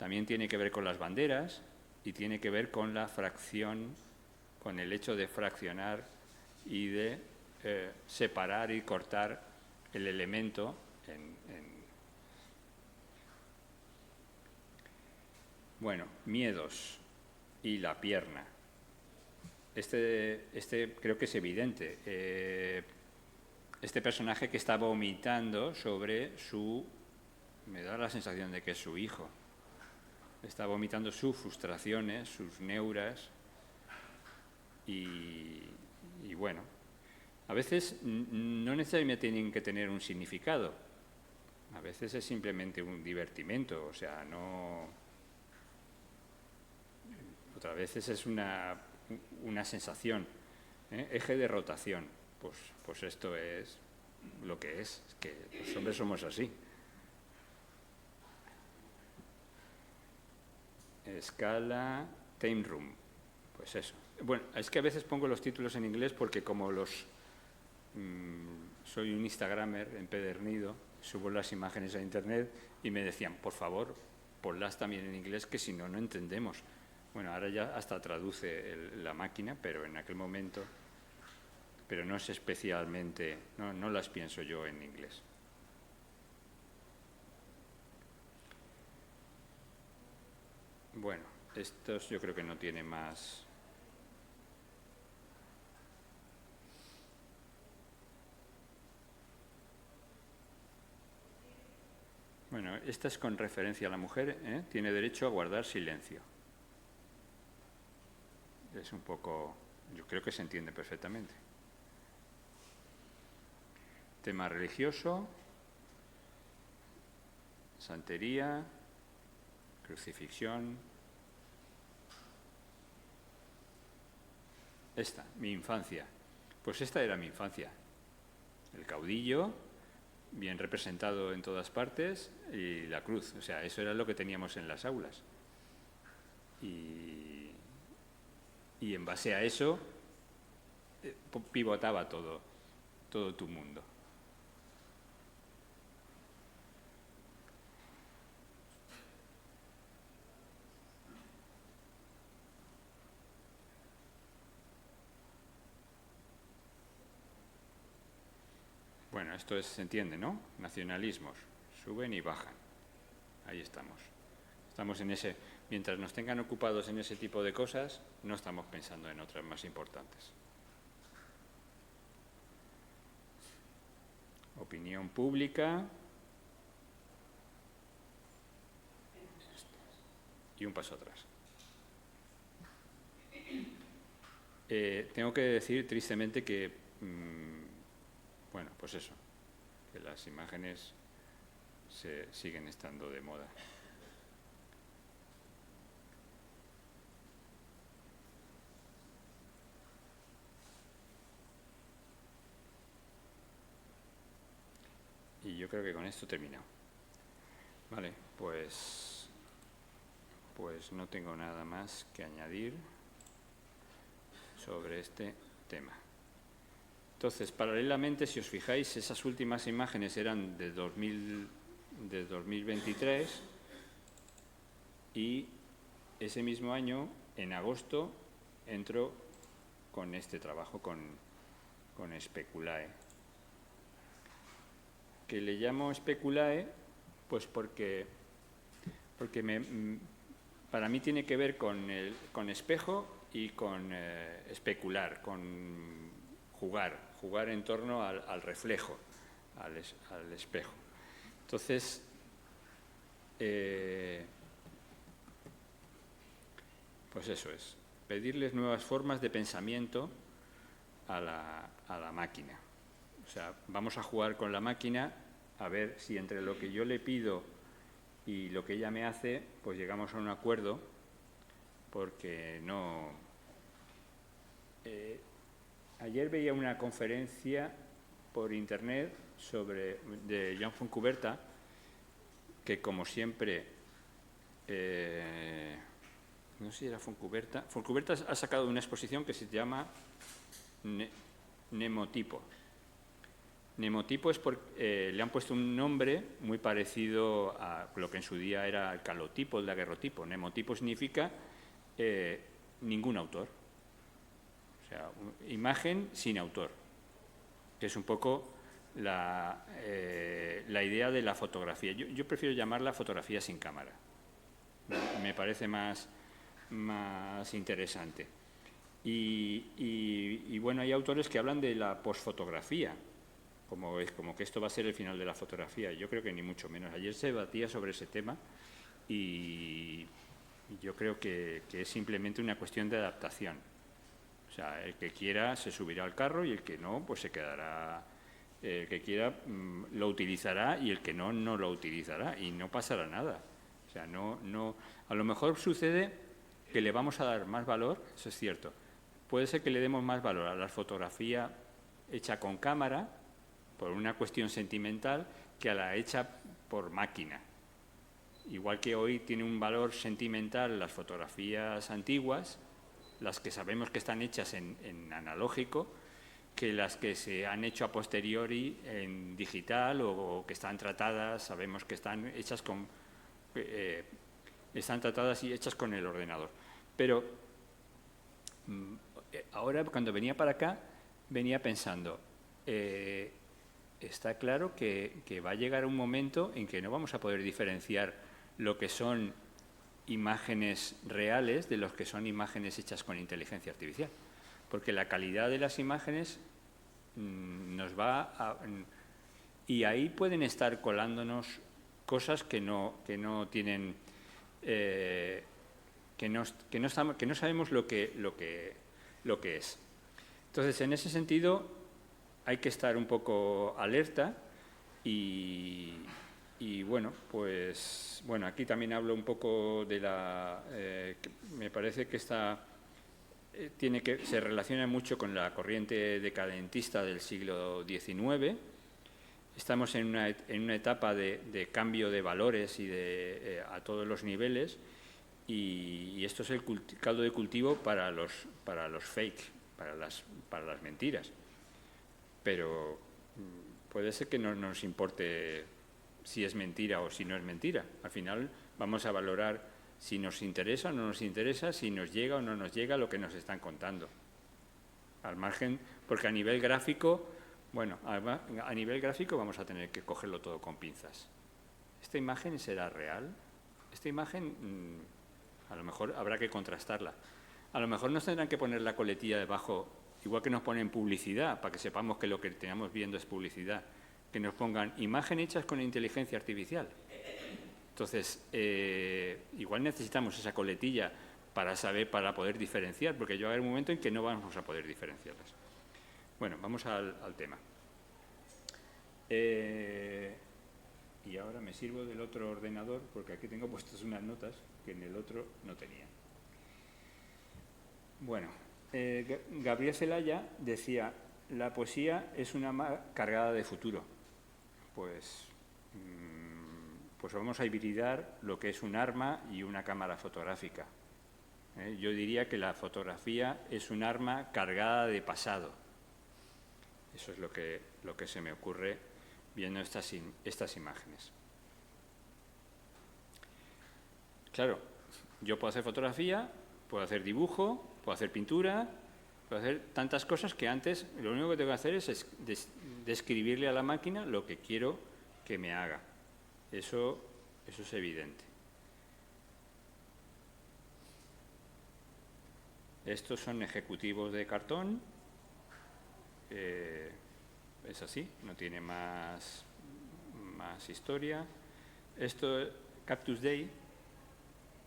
[SPEAKER 3] también tiene que ver con las banderas y tiene que ver con la fracción, con el hecho de fraccionar y de separar y cortar el elemento Bueno, miedos y la pierna. Este creo que es evidente. Este personaje que está vomitando sobre me da la sensación de que es su hijo. Está vomitando sus frustraciones, sus neuras y bueno, a veces no necesariamente tienen que tener un significado. A veces es simplemente un divertimento, o sea, otras veces es una sensación. Eje de rotación, pues esto es lo que es que los hombres somos así. Escala, time room, pues eso. Bueno, es que a veces pongo los títulos en inglés porque como soy un instagramer empedernido, subo las imágenes a internet y me decían, por favor, ponlas también en inglés que si no, no entendemos. Bueno, ahora ya hasta traduce la máquina, pero en aquel momento, pero no es especialmente, no las pienso yo en inglés. Bueno, estos yo creo que no tiene más. Bueno, esta es con referencia a la mujer, tiene derecho a guardar silencio. Es un poco, yo creo que se entiende perfectamente. Tema religioso, santería, crucifixión. Esta, mi infancia. Pues esta era mi infancia. El caudillo, bien representado en todas partes, y la cruz. O sea, eso era lo que teníamos en las aulas. Y en base a eso pivotaba todo tu mundo. Bueno, esto se entiende, ¿no? Nacionalismos, suben y bajan. Ahí estamos. Estamos en ese. Mientras nos tengan ocupados en ese tipo de cosas, no estamos pensando en otras más importantes. Opinión pública. Y un paso atrás. Tengo que decir tristemente que, bueno, pues eso, que las imágenes siguen estando de moda. Y yo creo que con esto he terminado. Vale, pues no tengo nada más que añadir sobre este tema. Entonces, paralelamente, si os fijáis, esas últimas imágenes eran de 2023 y ese mismo año, en agosto, entro con este trabajo, con Speculae. Que le llamo Speculae, pues porque para mí tiene que ver con espejo y con especular, con jugar en torno al reflejo, al espejo. Entonces, pues eso es, pedirles nuevas formas de pensamiento a la máquina. O sea, vamos a jugar con la máquina a ver si entre lo que yo le pido y lo que ella me hace, pues llegamos a un acuerdo, porque no. Ayer veía una conferencia por internet de John Foncuberta, que como siempre, no sé si era Foncuberta. Foncuberta ha sacado una exposición que se llama Mnemotipo. Nemotipo es porque le han puesto un nombre muy parecido a lo que en su día era el calotipo, el daguerrotipo. Nemotipo significa ningún autor. O sea, imagen sin autor, que es un poco la idea de la fotografía. Yo prefiero llamarla fotografía sin cámara. Me parece más interesante. Y bueno, hay autores que hablan de la posfotografía, como que esto va a ser el final de la fotografía. Yo creo que ni mucho menos. Ayer se debatía sobre ese tema y yo creo que es simplemente una cuestión de adaptación. O sea, el que quiera se subirá al carro y el que no, pues se quedará. El que quiera lo utilizará y el que no, no lo utilizará y no pasará nada. O sea, a lo mejor sucede que le vamos a dar más valor, eso es cierto. Puede ser que le demos más valor a la fotografía hecha con cámara, por una cuestión sentimental, que a la hecha por máquina. Igual que hoy tiene un valor sentimental las fotografías antiguas, las que sabemos que están hechas en analógico, que las que se han hecho a posteriori en digital o que están tratadas, sabemos que están hechas están tratadas y hechas con el ordenador. Pero ahora, cuando venía para acá, venía pensando, está claro que va a llegar un momento en que no vamos a poder diferenciar lo que son imágenes reales de los que son imágenes hechas con inteligencia artificial. Porque la calidad de las imágenes nos va a... Y ahí pueden estar colándonos cosas que no tienen... que no sabemos lo que es. Entonces, en ese sentido, hay que estar un poco alerta y bueno, pues bueno, aquí también hablo un poco de me parece que se relaciona mucho con la corriente decadentista del siglo XIX. Estamos en una etapa de cambio de valores y a todos los niveles y esto es el caldo de cultivo para los fake, para las mentiras. Pero puede ser que no nos importe si es mentira o si no es mentira. Al final vamos a valorar si nos interesa o no nos interesa, si nos llega o no nos llega lo que nos están contando. Al margen, porque a nivel gráfico, bueno, a nivel gráfico vamos a tener que cogerlo todo con pinzas. ¿Esta imagen será real? Esta imagen, a lo mejor habrá que contrastarla. A lo mejor nos tendrán que poner la coletilla debajo, igual que nos ponen publicidad, para que sepamos que lo que estamos viendo es publicidad. Que nos pongan imagen hechas con inteligencia artificial. Entonces, igual necesitamos esa coletilla para poder diferenciar, porque va a haber un momento en que no vamos a poder diferenciarlas. Bueno, vamos al tema. Y ahora me sirvo del otro ordenador, porque aquí tengo puestas unas notas que en el otro no tenía. Bueno, Gabriel Celaya decía, la poesía es una cargada de futuro. Pues vamos a hibridar lo que es un arma y una cámara fotográfica. Yo diría que la fotografía es un arma cargada de pasado. Eso es lo que se me ocurre viendo estas imágenes. Claro, yo puedo hacer fotografía, puedo hacer dibujo, puedo hacer pintura, puedo hacer tantas cosas que antes lo único que tengo que hacer es describirle a la máquina lo que quiero que me haga. Eso es evidente. Estos son ejecutivos de cartón. Es así, no tiene más historia. Esto, Cactus Day,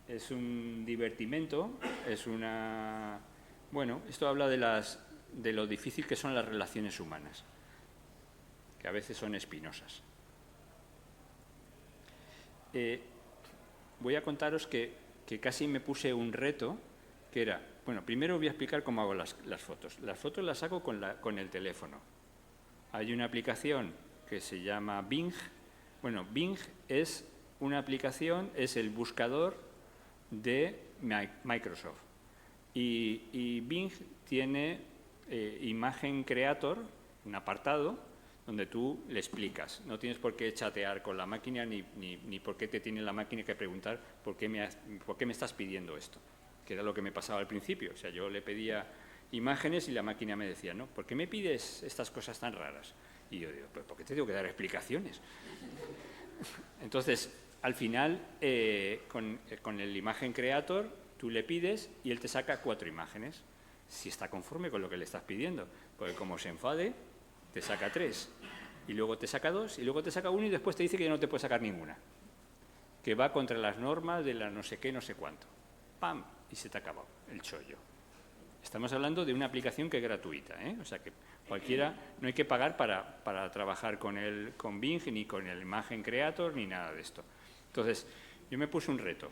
[SPEAKER 3] es un divertimento, Bueno, esto habla de lo difícil que son las relaciones humanas, que a veces son espinosas. Voy a contaros que casi me puse un reto, que era, bueno, primero voy a explicar cómo hago las fotos. Las fotos las hago con el teléfono. Hay una aplicación que se llama Bing. Bueno, Bing es una aplicación, es el buscador de Microsoft. Y Bing tiene Imagen Creator, un apartado, donde tú le explicas. No tienes por qué chatear con la máquina ni por qué te tiene la máquina que preguntar por qué me estás pidiendo esto, que era lo que me pasaba al principio. O sea, yo le pedía imágenes y la máquina me decía, ¿no? ¿Por qué me pides estas cosas tan raras? Y yo digo, ¿pero por qué te tengo que dar explicaciones? Entonces, al final, con el Imagen Creator, tú le pides y él te saca 4 imágenes, si está conforme con lo que le estás pidiendo. Porque como se enfade, te saca 3, y luego te saca 2, y luego te saca 1, y después te dice que ya no te puede sacar ninguna, que va contra las normas de la no sé qué, no sé cuánto. ¡Pam! Y se te ha acabado el chollo. Estamos hablando de una aplicación que es gratuita, ¿eh? O sea que cualquiera, no hay que pagar para trabajar con Bing, ni con el Imagen Creator, ni nada de esto. Entonces, yo me puse un reto.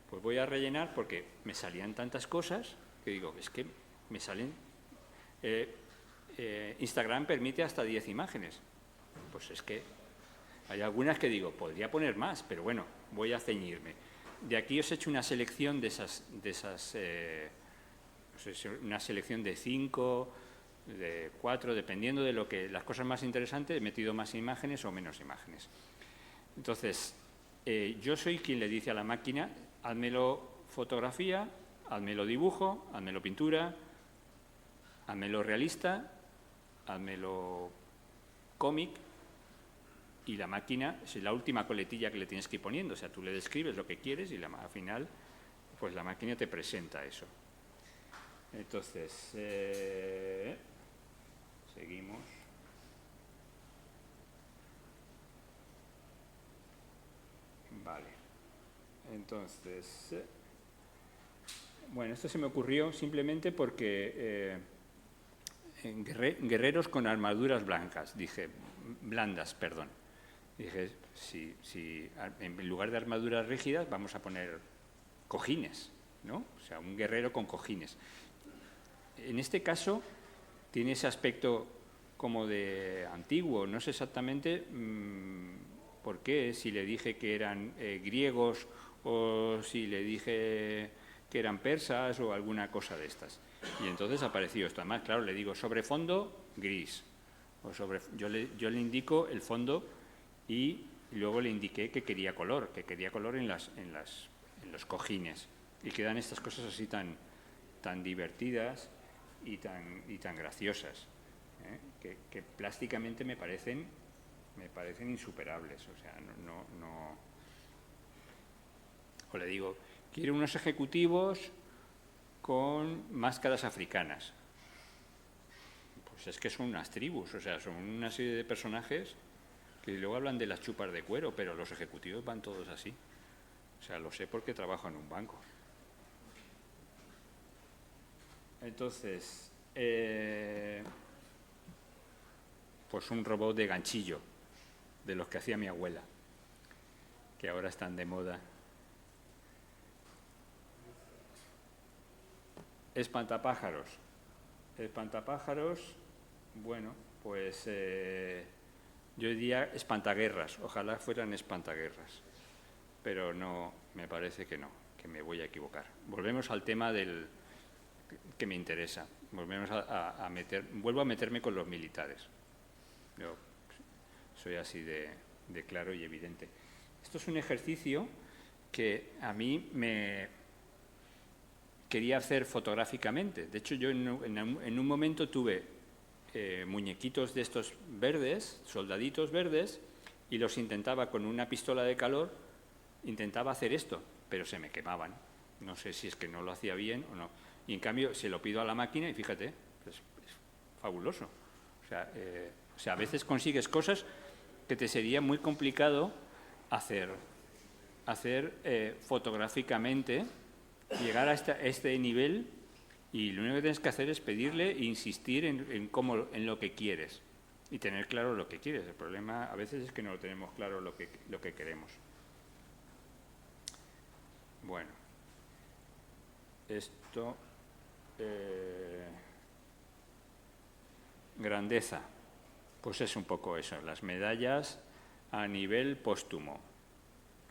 [SPEAKER 3] Pues voy a rellenar porque me salían tantas cosas que digo, es que me salen... Instagram permite hasta 10 imágenes. Pues es que hay algunas que digo, podría poner más, pero bueno, voy a ceñirme. De aquí os he hecho una selección de esas una selección de 5, de 4, dependiendo de las cosas más interesantes, he metido más imágenes o menos imágenes. Entonces, yo soy quien le dice a la máquina, házmelo fotografía, házmelo dibujo, házmelo pintura, házmelo realista, házmelo cómic, y la máquina es la última coletilla que le tienes que ir poniendo. O sea, tú le describes lo que quieres y al final, pues la máquina te presenta eso. Entonces, seguimos. Vale. Entonces, bueno, esto se me ocurrió simplemente porque guerreros con armaduras blandas, dije, si en lugar de armaduras rígidas vamos a poner cojines, ¿no? O sea, un guerrero con cojines. En este caso tiene ese aspecto como de antiguo, no sé exactamente por qué, si le dije que eran griegos o si le dije que eran persas o alguna cosa de estas. Y entonces apareció esto. Además, claro, le digo sobre fondo gris. Yo le indico el fondo y luego le indiqué que quería color en los cojines. Y quedan estas cosas así tan divertidas y tan graciosas, ¿eh? que plásticamente me parecen insuperables. O sea, no. O le digo, quiero unos ejecutivos con máscaras africanas. Pues es que son unas tribus, o sea, son una serie de personajes que luego hablan de las chupas de cuero, pero los ejecutivos van todos así. O sea, lo sé porque trabajo en un banco. Entonces, pues un robot de ganchillo, de los que hacía mi abuela, que ahora están de moda. Espantapájaros. Bueno, pues yo diría espantaguerras. Ojalá fueran espantaguerras. Pero no, me parece que no, que me voy a equivocar. Volvemos al tema que me interesa. Vuelvo a meterme con los militares. Yo soy así de claro y evidente. Esto es un ejercicio que a mí me quería hacer fotográficamente. De hecho, yo en un momento tuve muñequitos de estos verdes, soldaditos verdes, y los intentaba con una pistola de calor, intentaba hacer esto, pero se me quemaban. No sé si es que no lo hacía bien o no. Y en cambio se lo pido a la máquina y fíjate, es fabuloso. O sea, a veces consigues cosas que te sería muy complicado hacer fotográficamente, llegar a este nivel, y lo único que tienes que hacer es pedirle e insistir en lo que quieres y tener claro lo que quieres. El problema a veces es que no lo tenemos claro lo que queremos. Bueno, esto... grandeza, pues es un poco eso, las medallas a nivel póstumo.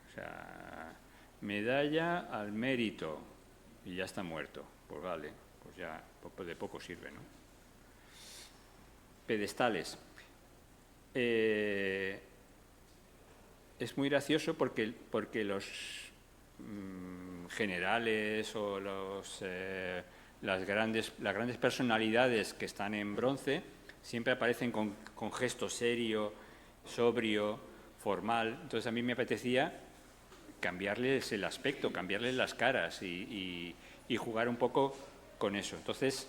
[SPEAKER 3] O sea, medalla al mérito y ya está muerto. Pues vale, pues ya de poco sirve, ¿no? Pedestales. es muy gracioso porque los generales o las grandes personalidades que están en bronce siempre aparecen con gesto serio, sobrio, formal. Entonces a mí me apetecía cambiarles el aspecto, cambiarles las caras y jugar un poco con eso. Entonces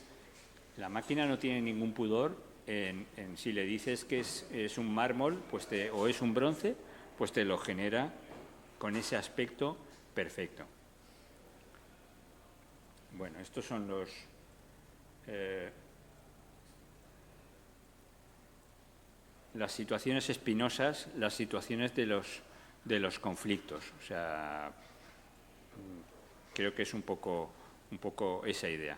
[SPEAKER 3] la máquina no tiene ningún pudor en si le dices que es un mármol o es un bronce, pues te lo genera con ese aspecto perfecto. Bueno, estos son las situaciones espinosas, las situaciones de los conflictos. O sea, creo que es un poco esa idea.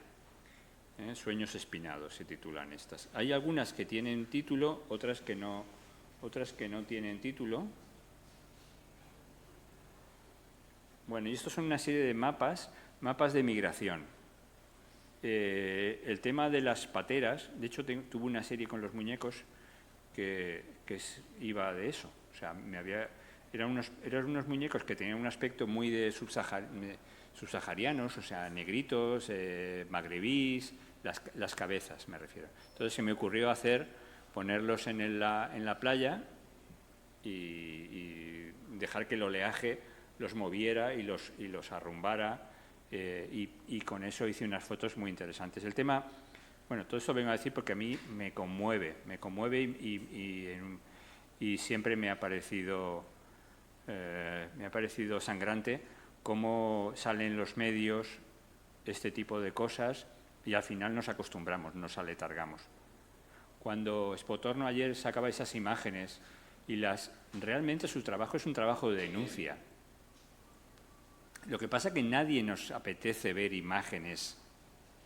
[SPEAKER 3] Sueños espinados se titulan estas. Hay algunas que tienen título, otras que no tienen título. Bueno, y estos son una serie de mapas de migración. El tema de las pateras, de hecho tuve una serie con los muñecos que iba de eso. O sea, eran unos muñecos que tenían un aspecto muy de subsaharianos, o sea, negritos, magrebís, las cabezas me refiero. Entonces se me ocurrió ponerlos en la playa y dejar que el oleaje los moviera y los arrumbara, y con eso hice unas fotos muy interesantes. El tema, bueno, todo esto vengo a decir porque a mí me conmueve y siempre me ha parecido sangrante cómo salen los medios este tipo de cosas y al final nos acostumbramos, nos aletargamos. Cuando Spotorno ayer sacaba esas imágenes y realmente su trabajo es un trabajo de denuncia. Lo que pasa es que nadie nos apetece ver imágenes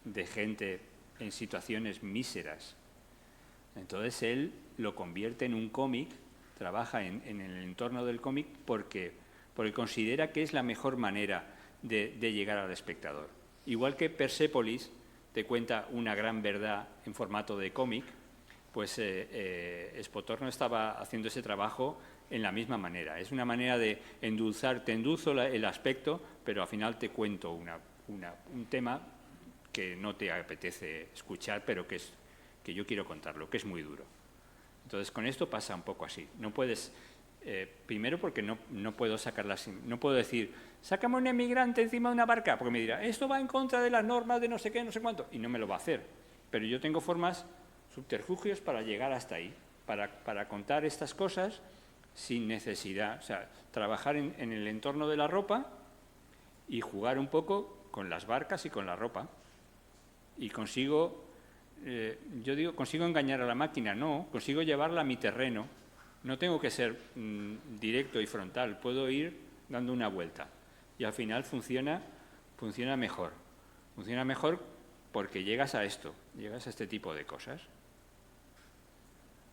[SPEAKER 3] de gente en situaciones míseras. Entonces él lo convierte en un cómic, trabaja en el entorno del cómic porque considera que es la mejor manera de llegar al espectador. Igual que Persépolis te cuenta una gran verdad en formato de cómic, pues Spotorno estaba haciendo ese trabajo en la misma manera. Es una manera de endulzar, te endulzo el aspecto, pero al final te cuento un tema que no te apetece escuchar, pero que yo quiero contarlo, que es muy duro. Entonces, con esto pasa un poco así. No puedes, primero porque no puedo sacarlas, no puedo decir, sácame un emigrante encima de una barca, porque me dirá, esto va en contra de las normas de no sé qué, no sé cuánto, y no me lo va a hacer. Pero yo tengo formas, subterfugios para llegar hasta ahí, para contar estas cosas sin necesidad. O sea, trabajar en el entorno de la ropa y jugar un poco con las barcas y con la ropa. Y consigo engañar a la máquina, no, consigo llevarla a mi terreno. No tengo que ser directo y frontal, puedo ir dando una vuelta. Y al final funciona mejor. Funciona mejor porque llegas a este tipo de cosas.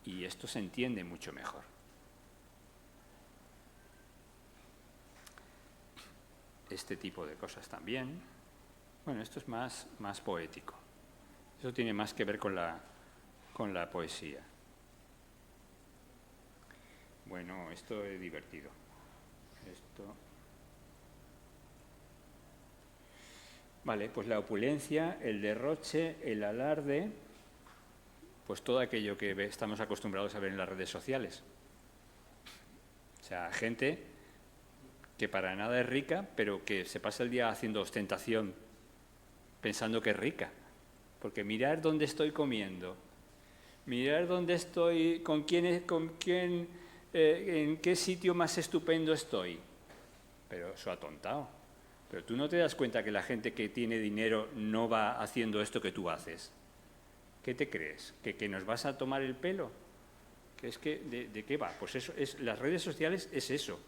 [SPEAKER 3] Y esto se entiende mucho mejor. Este tipo de cosas también. Bueno, esto es más poético. Eso tiene más que ver con la poesía. Bueno, esto es divertido. Vale, pues la opulencia, el derroche, el alarde, pues todo aquello que estamos acostumbrados a ver en las redes sociales. O sea, gente que para nada es rica, pero que se pasa el día haciendo ostentación, pensando que es rica. Porque mirar dónde estoy comiendo, mirar dónde estoy, con quién, en qué sitio más estupendo estoy. Pero eso atontado. Pero tú no te das cuenta que la gente que tiene dinero no va haciendo esto que tú haces. ¿Qué te crees? ¿Que nos vas a tomar el pelo? ¿De qué va? Pues eso las redes sociales es eso,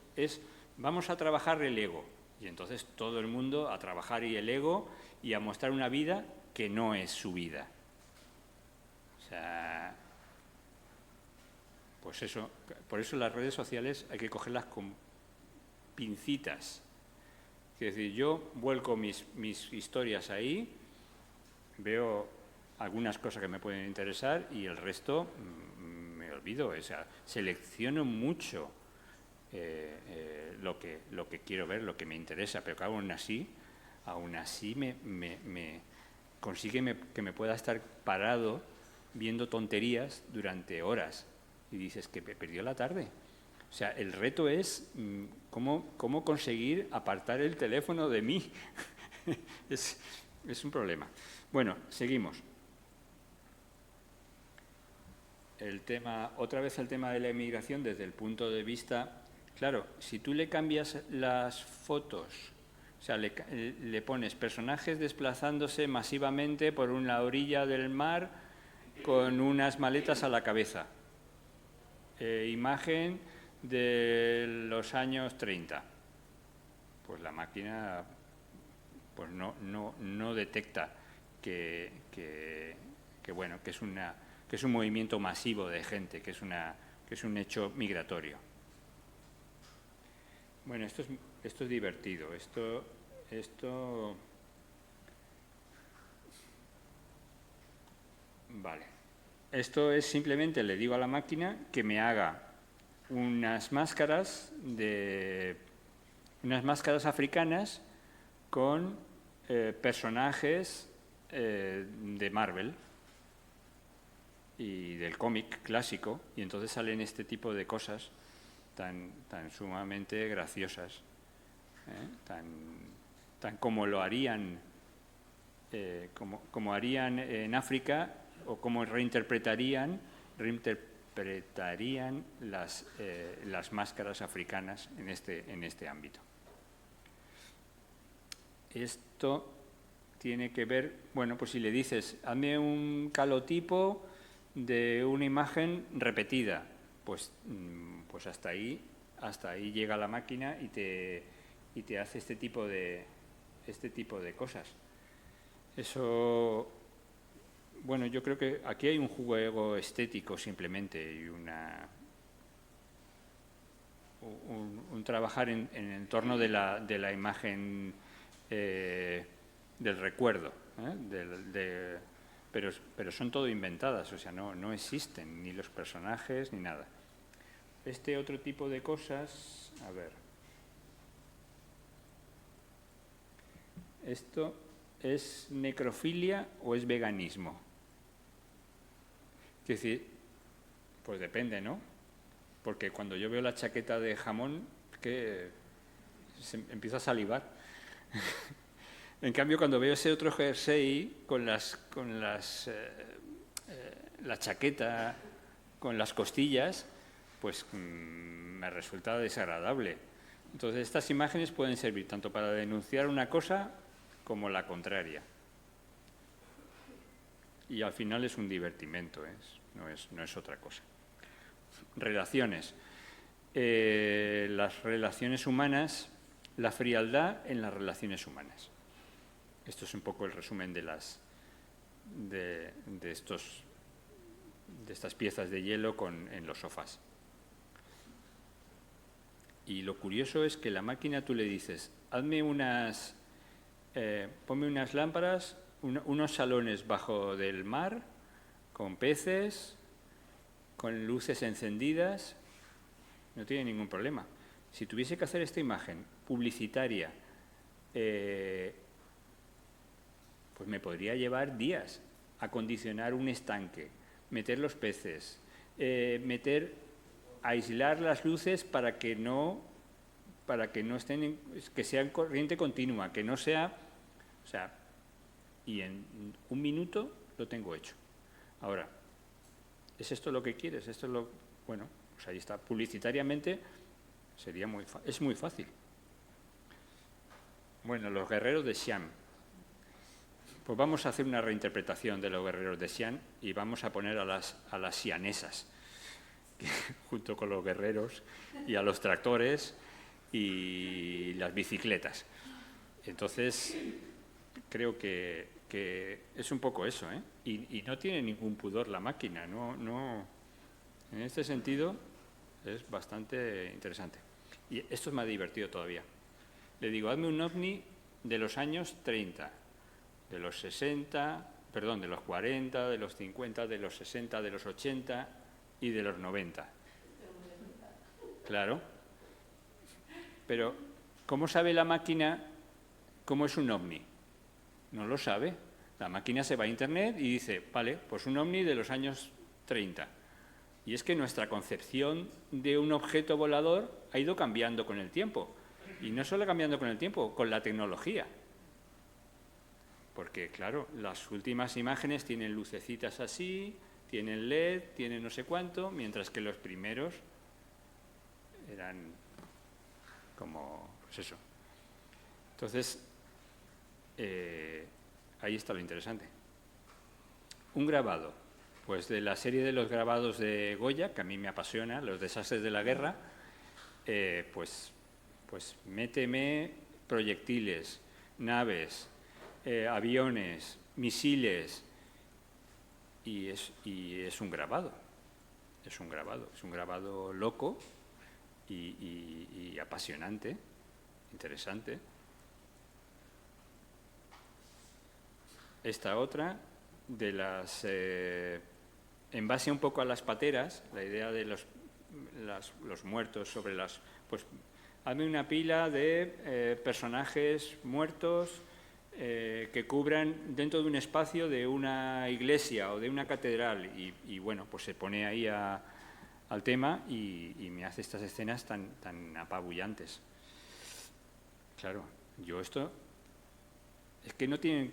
[SPEAKER 3] vamos a trabajar el ego. Y entonces todo el mundo a trabajar el ego y a mostrar una vida que no es su vida. O sea, pues eso, por eso las redes sociales hay que cogerlas con pincitas. Es decir, yo vuelco mis historias ahí, veo algunas cosas que me pueden interesar y el resto me olvido. olvido. O sea, selecciono mucho lo que quiero ver, lo que me interesa, pero claro, aún así me consigue que me pueda estar parado viendo tonterías durante horas. Y dices que perdió la tarde. O sea, el reto es cómo conseguir apartar el teléfono de mí. Es un problema. Bueno, seguimos. Otra vez el tema de la emigración desde el punto de vista... Claro, si tú le cambias las fotos, o sea, le pones personajes desplazándose masivamente por una orilla del mar con unas maletas a la cabeza, imagen de los años 30, pues la máquina pues no detecta que es un movimiento masivo de gente, que es un hecho migratorio. Bueno, esto es divertido. Vale. Esto es simplemente, le digo a la máquina que me haga unas máscaras africanas con personajes de Marvel y del cómic clásico, y entonces salen este tipo de cosas tan sumamente graciosas, tan como lo harían, como harían en África, o como reinterpretarían las máscaras africanas en este ámbito. Esto tiene que ver, bueno, pues si le dices, hazme un calotipo de una imagen repetida, pues hasta ahí llega la máquina y te hace este tipo de cosas. Eso, bueno, yo creo que aquí hay un juego estético simplemente y un trabajar en el torno de la imagen del recuerdo, pero son todo inventadas, o sea, no existen ni los personajes ni nada. Este otro tipo de cosas, a ver. ¿Esto es necrofilia o es veganismo? Es decir, pues depende, ¿no? Porque cuando yo veo la chaqueta de jamón, que empiezo a salivar. En cambio, cuando veo ese otro jersey con la chaqueta, con las costillas, pues me resulta desagradable. Entonces, estas imágenes pueden servir tanto para denunciar una cosa como la contraria. Y al final es un divertimento, no es otra cosa. Relaciones. Las relaciones humanas, la frialdad en las relaciones humanas. Esto es un poco el resumen de estas piezas de hielo en los sofás. Y lo curioso es que la máquina tú le dices, ponme unas lámparas, unos salones bajo del mar, con peces, con luces encendidas, no tiene ningún problema. Si tuviese que hacer esta imagen publicitaria, pues me podría llevar días acondicionar un estanque, meter los peces, aislar las luces para que no estén, que sea en corriente continua, que no sea, o sea, y en un minuto lo tengo hecho. Ahora, ¿es esto lo que quieres? Bueno, pues ahí está. Publicitariamente es muy fácil. Bueno, los guerreros de Xi'an. Pues vamos a hacer una reinterpretación de los guerreros de Xi'an y vamos a poner a las xianesas, junto con los guerreros, y a los tractores y las bicicletas. Entonces, creo que es un poco eso, ¿eh? Y no tiene ningún pudor la máquina, en este sentido es bastante interesante. Y esto es más divertido todavía. Le digo, hazme un ovni de los años 30, de los 40, de los 50, de los 60, de los 80, y de los 90. Claro. Pero, ¿cómo sabe la máquina cómo es un ovni? No lo sabe. La máquina se va a Internet y dice, vale, pues un ovni de los años 30. Y es que nuestra concepción de un objeto volador ha ido cambiando con el tiempo. Y no solo cambiando con el tiempo, con la tecnología. Porque, claro, las últimas imágenes tienen lucecitas así, tienen LED, tienen no sé cuánto, mientras que los primeros eran como, pues eso. Entonces, ahí está lo interesante. Un grabado, pues de la serie de los grabados de Goya, que a mí me apasiona, los desastres de la guerra, pues méteme proyectiles, naves, aviones, misiles, y es un grabado. Es un grabado loco y apasionante, interesante. Esta otra, de las, en base un poco a las pateras, la idea de los muertos sobre las... Pues hazme una pila de personajes muertos que cubran dentro de un espacio de una iglesia o de una catedral y bueno, pues se pone ahí al tema y me hace estas escenas tan apabullantes. Claro, yo esto... Es que no tienen...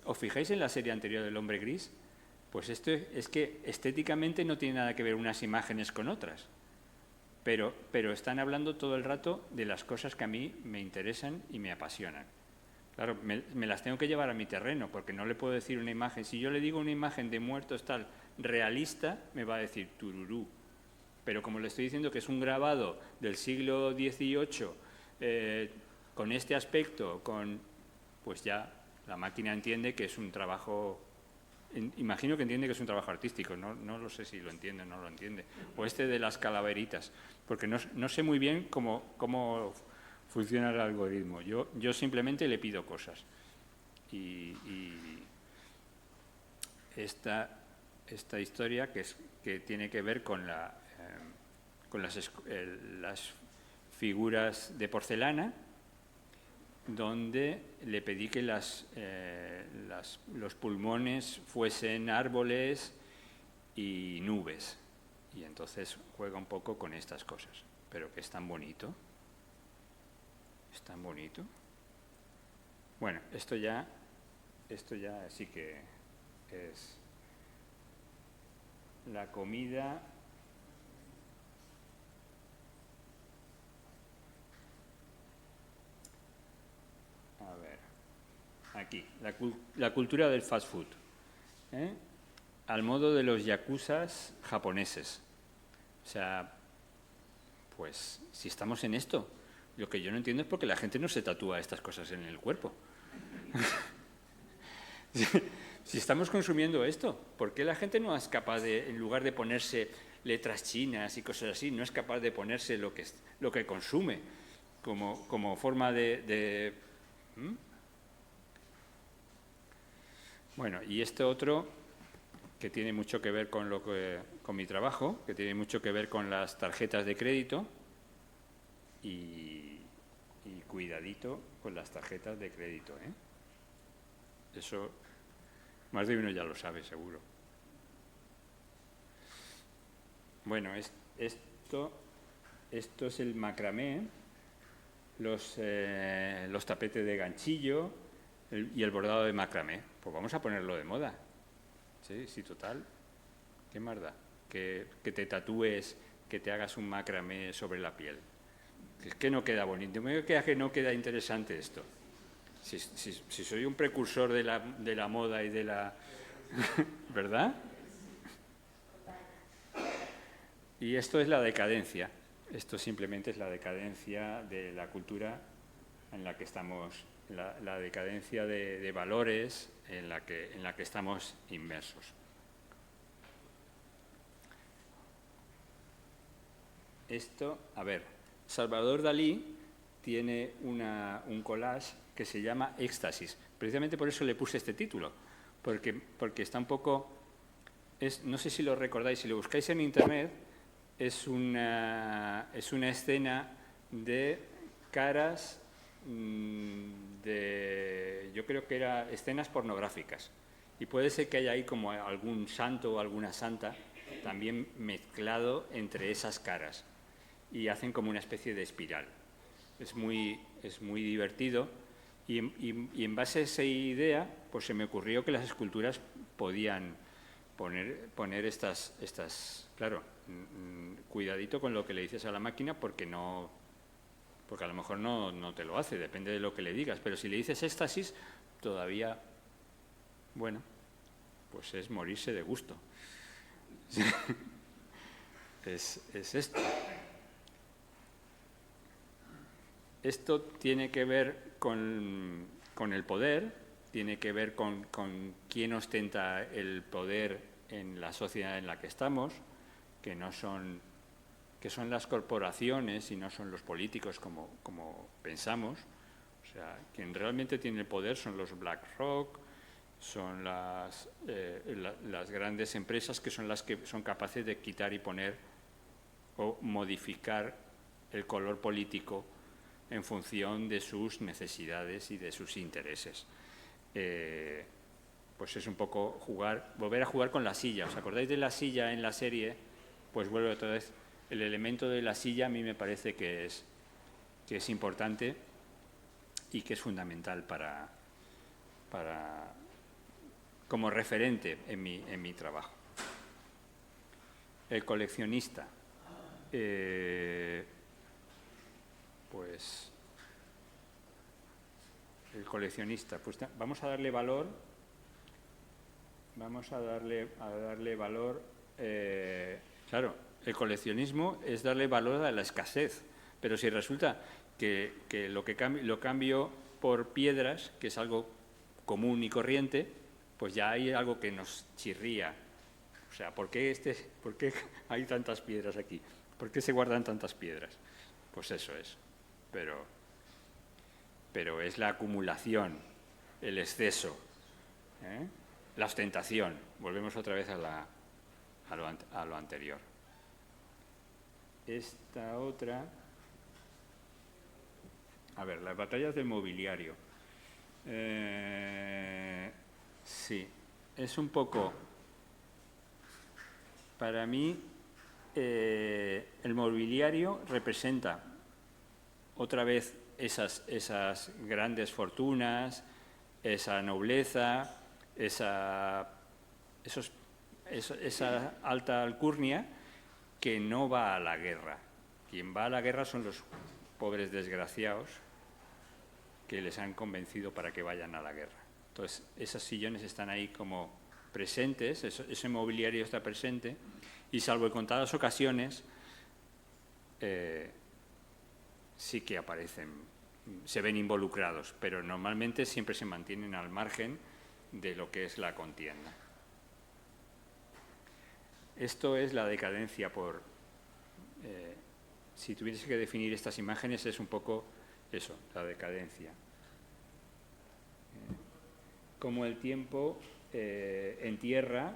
[SPEAKER 3] ¿Os fijáis en la serie anterior del Hombre Gris? Pues esto es que estéticamente no tiene nada que ver unas imágenes con otras. Pero están hablando todo el rato de las cosas que a mí me interesan y me apasionan. Claro, me las tengo que llevar a mi terreno, porque no le puedo decir una imagen. Si yo le digo una imagen de muertos tal, realista, me va a decir tururú. Pero como le estoy diciendo que es un grabado del siglo XVIII, con este aspecto, pues ya la máquina entiende que es un trabajo... Imagino que entiende que es un trabajo artístico, no lo sé si lo entiende o no lo entiende. O este de las calaveritas, porque no sé muy bien cómo funciona el algoritmo. Yo simplemente le pido cosas. Y esta historia que tiene que ver con las figuras de porcelana, donde le pedí que los pulmones fuesen árboles y nubes. Y entonces juega un poco con estas cosas. Pero que es tan bonito. Es tan bonito. Bueno, esto ya sí que es la comida. A ver, aquí, la cultura del fast food, al modo de los yakuzas japoneses. O sea, pues si estamos en esto, lo que yo no entiendo es por qué la gente no se tatúa estas cosas en el cuerpo. Si estamos consumiendo esto, ¿por qué la gente no es capaz de, en lugar de ponerse letras chinas y cosas así, no es capaz de ponerse lo que consume como forma de Bueno, y este otro, que tiene mucho que ver con mi trabajo, que tiene mucho que ver con las tarjetas de crédito y cuidadito con las tarjetas de crédito, Eso más de uno ya lo sabe, seguro. Bueno, esto es el macramé, los tapetes de ganchillo y el bordado de macramé. Pues vamos a ponerlo de moda. Sí, total. ¿Qué más da? Que te tatúes, que te hagas un macramé sobre la piel. Es que no queda bonito. Me queda que no queda interesante esto. Si soy un precursor de la moda y de la... ¿Verdad? Y esto es la decadencia. Esto simplemente es la decadencia de la cultura en la que estamos, la decadencia de valores en la que estamos inmersos. Esto, a ver, Salvador Dalí tiene un collage que se llama Éxtasis. Precisamente por eso le puse este título, porque está un poco no sé si lo recordáis, si lo buscáis en Internet, es una escena de caras yo creo que era escenas pornográficas. Y puede ser que haya ahí como algún santo o alguna santa también mezclado entre esas caras. Y hacen como una especie de espiral. Es muy divertido. Y en base a esa idea, pues se me ocurrió que las esculturas podían poner estas claro, cuidadito con lo que le dices a la máquina porque a lo mejor no te lo hace, depende de lo que le digas, pero si le dices éxtasis, todavía, bueno, pues es morirse de gusto. es esto. Esto tiene que ver con el poder, tiene que ver con quién ostenta el poder en la sociedad en la que estamos, que son las corporaciones y no son los políticos como pensamos. O sea, quien realmente tiene el poder son los BlackRock, son las grandes empresas que son las que son capaces de quitar y poner o modificar el color político en función de sus necesidades y de sus intereses. Pues es un poco volver a jugar con la silla. ¿Os acordáis de la silla en la serie? Pues vuelvo otra vez. El elemento de la silla a mí me parece que es importante y que es fundamental como referente en mi trabajo. El coleccionista. Pues el coleccionista, pues vamos a darle valor, claro, el coleccionismo es darle valor a la escasez, pero si resulta que lo cambio por piedras, que es algo común y corriente, pues ya hay algo que nos chirría. O sea, ¿por qué hay tantas piedras aquí? ¿Por qué se guardan tantas piedras? Pues eso es. Pero es la acumulación, el exceso, la ostentación. Volvemos otra vez a lo anterior. Esta otra... A ver, las batallas del mobiliario. Sí, es un poco... Para mí, el mobiliario representa otra vez esas grandes fortunas, esa nobleza, esa alta alcurnia que no va a la guerra. Quien va a la guerra son los pobres desgraciados que les han convencido para que vayan a la guerra. Entonces, esos sillones están ahí como presentes, ese mobiliario está presente, y salvo en contadas ocasiones, sí que aparecen, se ven involucrados, pero normalmente siempre se mantienen al margen de lo que es la contienda. Esto es la decadencia si tuviese que definir estas imágenes, es un poco eso, la decadencia. Como el tiempo entierra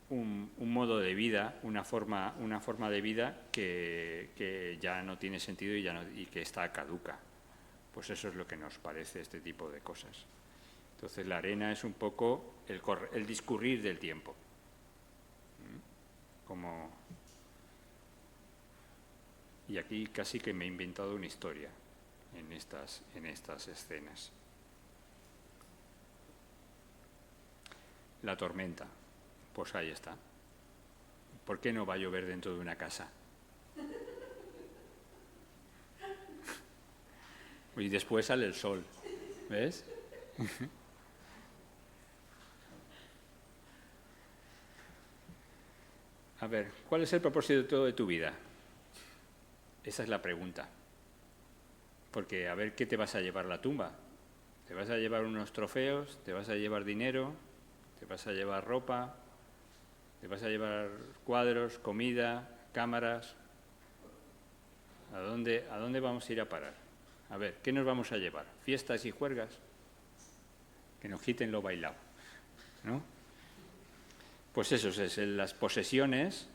[SPEAKER 3] un modo de vida, una forma de vida que ya no tiene sentido y que está caduca. Pues eso es lo que nos parece este tipo de cosas. Entonces la arena es un poco el discurrir del tiempo. Y aquí casi que me he inventado una historia en estas escenas. La tormenta, pues ahí está. ¿Por qué no va a llover dentro de una casa? Y después sale el sol, ¿ves? A ver, ¿cuál es el propósito de tu vida? Esa es la pregunta. Porque a ver qué te vas a llevar a la tumba. ¿Te vas a llevar unos trofeos? ¿Te vas a llevar dinero? ¿Te vas a llevar ropa? ¿Te vas a llevar cuadros, comida, cámaras? ¿A dónde vamos a ir a parar? A ver, ¿qué nos vamos a llevar? ¿Fiestas y juergas? Que nos quiten lo bailado, ¿no? Pues eso es las posesiones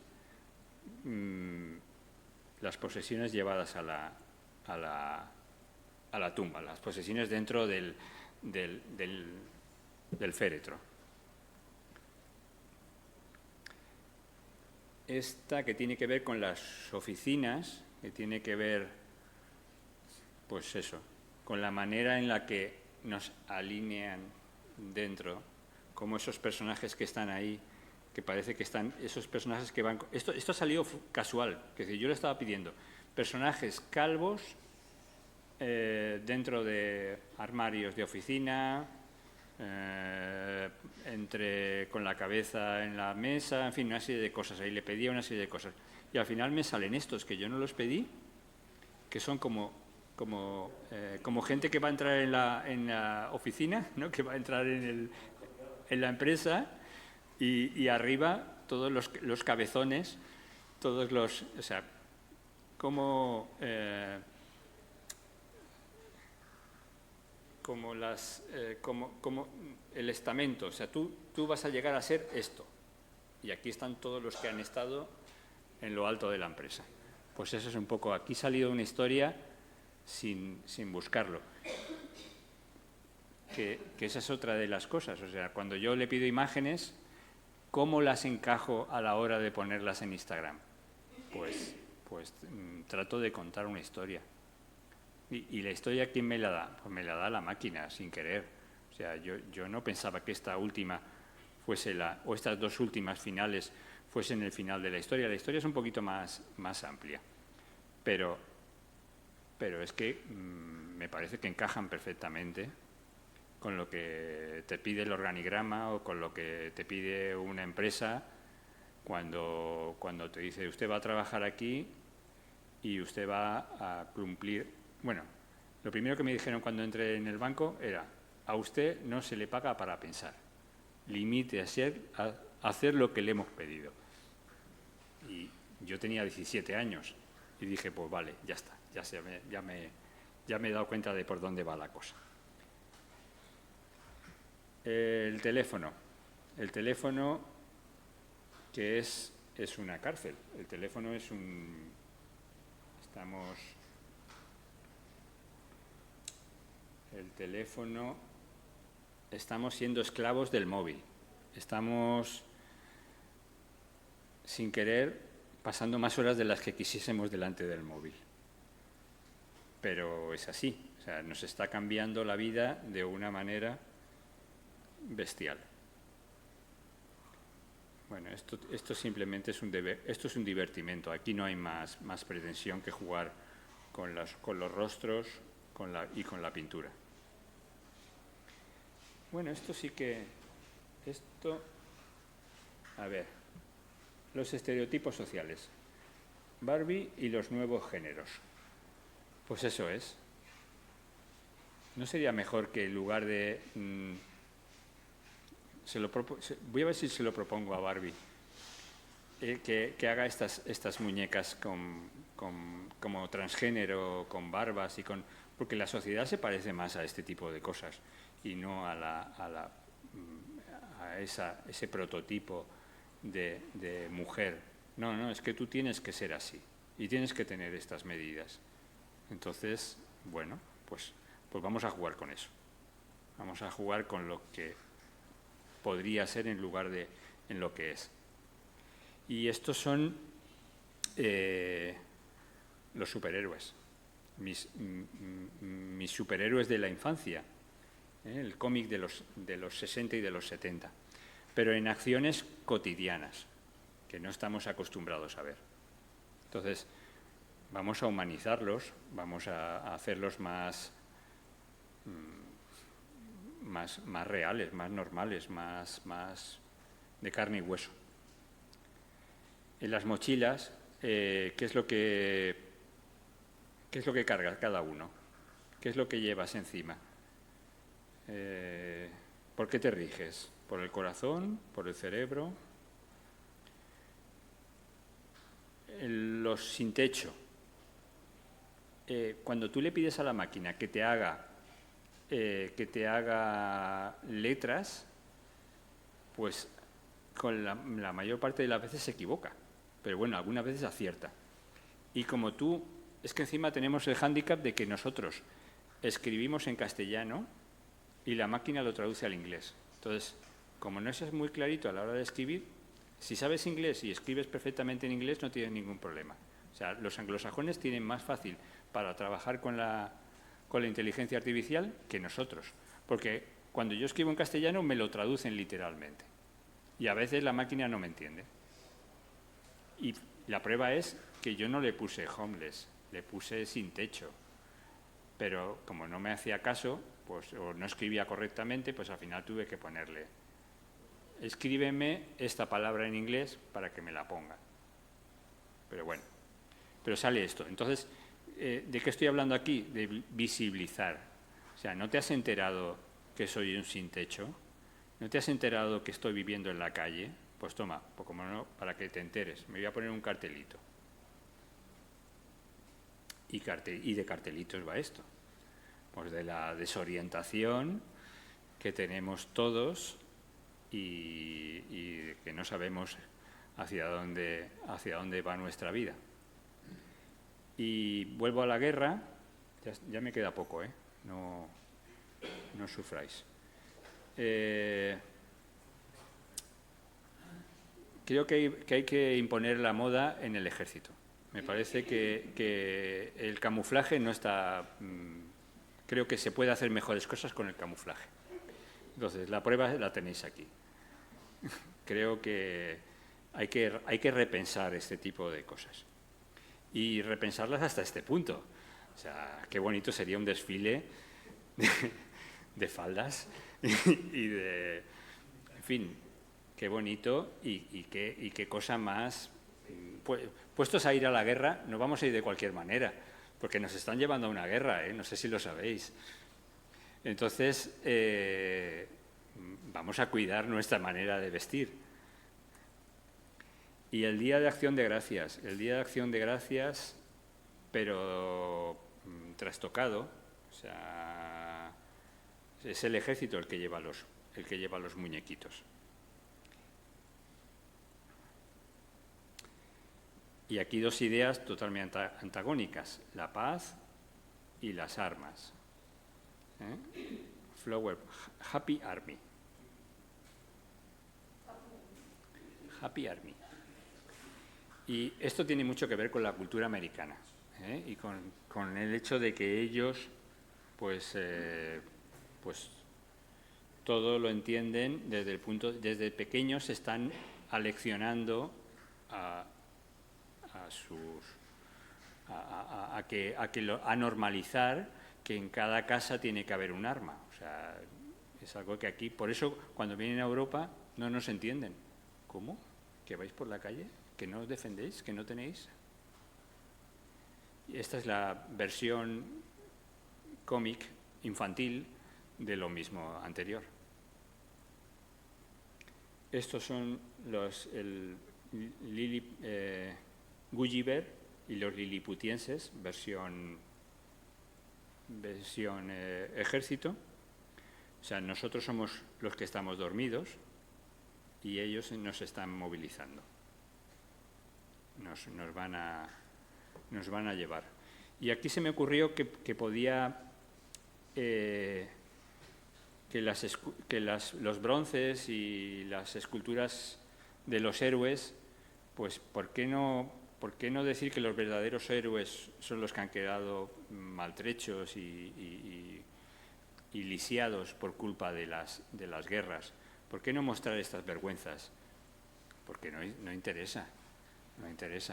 [SPEAKER 3] llevadas a la tumba, las posesiones dentro del féretro. Esta que tiene que ver con las oficinas, que tiene que ver, pues eso, con la manera en la que nos alinean dentro, como esos personajes que están ahí, que parece que están, esos personajes que van... Esto ha salido casual, que es decir, yo le estaba pidiendo personajes calvos dentro de armarios de oficina, con la cabeza en la mesa, en fin, una serie de cosas. Ahí le pedía una serie de cosas. Y al final me salen estos que yo no los pedí, que son como gente que va a entrar en la oficina, ¿no? Que va a entrar en la empresa, y arriba todos los cabezones, todos los... O sea, como el estamento. O sea, tú vas a llegar a ser esto. Y aquí están todos los que han estado en lo alto de la empresa. Pues eso es un poco... Aquí ha salido una historia sin buscarlo. Que esa es otra de las cosas. O sea, cuando yo le pido imágenes, ¿cómo las encajo a la hora de ponerlas en Instagram? Pues trato de contar una historia. ¿Y la historia quién me la da? Pues me la da la máquina, sin querer. O sea, yo no pensaba que esta última fuese o estas dos últimas finales fuesen el final de la historia. La historia es un poquito más amplia. Pero es que me parece que encajan perfectamente con lo que te pide el organigrama o con lo que te pide una empresa cuando te dice usted va a trabajar aquí y usted va a cumplir. Bueno, lo primero que me dijeron cuando entré en el banco era: a usted no se le paga para pensar, limite a hacer lo que le hemos pedido. Y yo tenía 17 años y dije, pues vale, ya está, ya me he dado cuenta de por dónde va la cosa. El teléfono que es una cárcel. El teléfono es estamos siendo esclavos del móvil. Estamos, sin querer, pasando más horas de las que quisiésemos delante del móvil. Pero es así. O sea, nos está cambiando la vida de una manera bestial. Bueno, esto simplemente es un divertimento. Aquí no hay más pretensión que jugar con los rostros y con la pintura. Bueno, a ver, los estereotipos sociales. Barbie y los nuevos géneros. Pues eso es. ¿No sería mejor que en lugar de... voy a ver si se lo propongo a Barbie, que haga estas muñecas como transgénero, con barbas porque la sociedad se parece más a este tipo de cosas y no a ese prototipo de mujer. No, es que tú tienes que ser así y tienes que tener estas medidas. Entonces, bueno, pues vamos a jugar con eso. Vamos a jugar con lo que podría ser en lugar de en lo que es. Y estos son los superhéroes, mis superhéroes de la infancia, el cómic de los 60 y de los 70, pero en acciones cotidianas que no estamos acostumbrados a ver. Entonces, vamos a humanizarlos, vamos a hacerlos más reales, más normales, más de carne y hueso. En las mochilas, ¿qué es lo que carga cada uno? ¿Qué es lo que llevas encima? ¿Por qué te riges? ¿Por el corazón? ¿Por el cerebro? Los sin techo. Cuando tú le pides a la máquina que te haga letras, pues con la mayor parte de las veces se equivoca, pero bueno, algunas veces acierta. Y como tú, es que encima tenemos el hándicap de que nosotros escribimos en castellano y la máquina lo traduce al inglés. Entonces, como no es muy clarito a la hora de escribir, si sabes inglés y escribes perfectamente en inglés no tienes ningún problema. O sea, los anglosajones tienen más fácil para trabajar con la inteligencia artificial que nosotros, porque cuando yo escribo en castellano me lo traducen literalmente y a veces la máquina no me entiende. Y la prueba es que yo no le puse homeless, le puse sin techo, pero como no me hacía caso, pues, o no escribía correctamente, pues al final tuve que ponerle: escríbeme esta palabra en inglés para que me la ponga. Pero bueno, pero sale esto. Entonces, ¿de qué estoy hablando aquí? De visibilizar. O sea, ¿no te has enterado que soy un sin techo? ¿No te has enterado que estoy viviendo en la calle? Pues toma, pues como no, para que te enteres, me voy a poner un cartelito. Y de cartelitos va esto. Pues de la desorientación que tenemos todos y que no sabemos hacia dónde va nuestra vida. Y vuelvo a la guerra, ya me queda poco, no sufráis. Creo que hay que imponer la moda en el ejército. Me parece que el camuflaje no está... creo que se puede hacer mejores cosas con el camuflaje. Entonces, la prueba la tenéis aquí. Creo que hay que repensar este tipo de cosas. Y repensarlas hasta este punto. O sea, qué bonito sería un desfile de faldas y de... En fin, qué bonito y qué cosa más... Puestos a ir a la guerra, no vamos a ir de cualquier manera, porque nos están llevando a una guerra, no sé si lo sabéis. Entonces, vamos a cuidar nuestra manera de vestir. Y el Día de Acción de Gracias, pero trastocado, o sea, es el ejército el que lleva los muñequitos. Y aquí dos ideas totalmente antagónicas: la paz y las armas. Flower, Happy Army. Happy Army. Y esto tiene mucho que ver con la cultura americana, y con el hecho de que ellos, pues todo lo entienden desde pequeños están aleccionando a normalizar que en cada casa tiene que haber un arma. O sea, es algo que aquí, por eso cuando vienen a Europa no nos entienden. ¿Cómo? ¿Que vais por la calle? ¿Que no os defendéis? ¿Que no tenéis? Y esta es la versión cómic infantil de lo mismo anterior. Estos son el Gulliver y los liliputienses, versión ejército. O sea, nosotros somos los que estamos dormidos y ellos nos están movilizando. Nos van a llevar. Y aquí se me ocurrió que podía... que los bronces y las esculturas de los héroes, pues ¿por qué no decir que los verdaderos héroes son los que han quedado maltrechos y lisiados por culpa de las guerras? ¿Por qué no mostrar estas vergüenzas? Porque no interesa,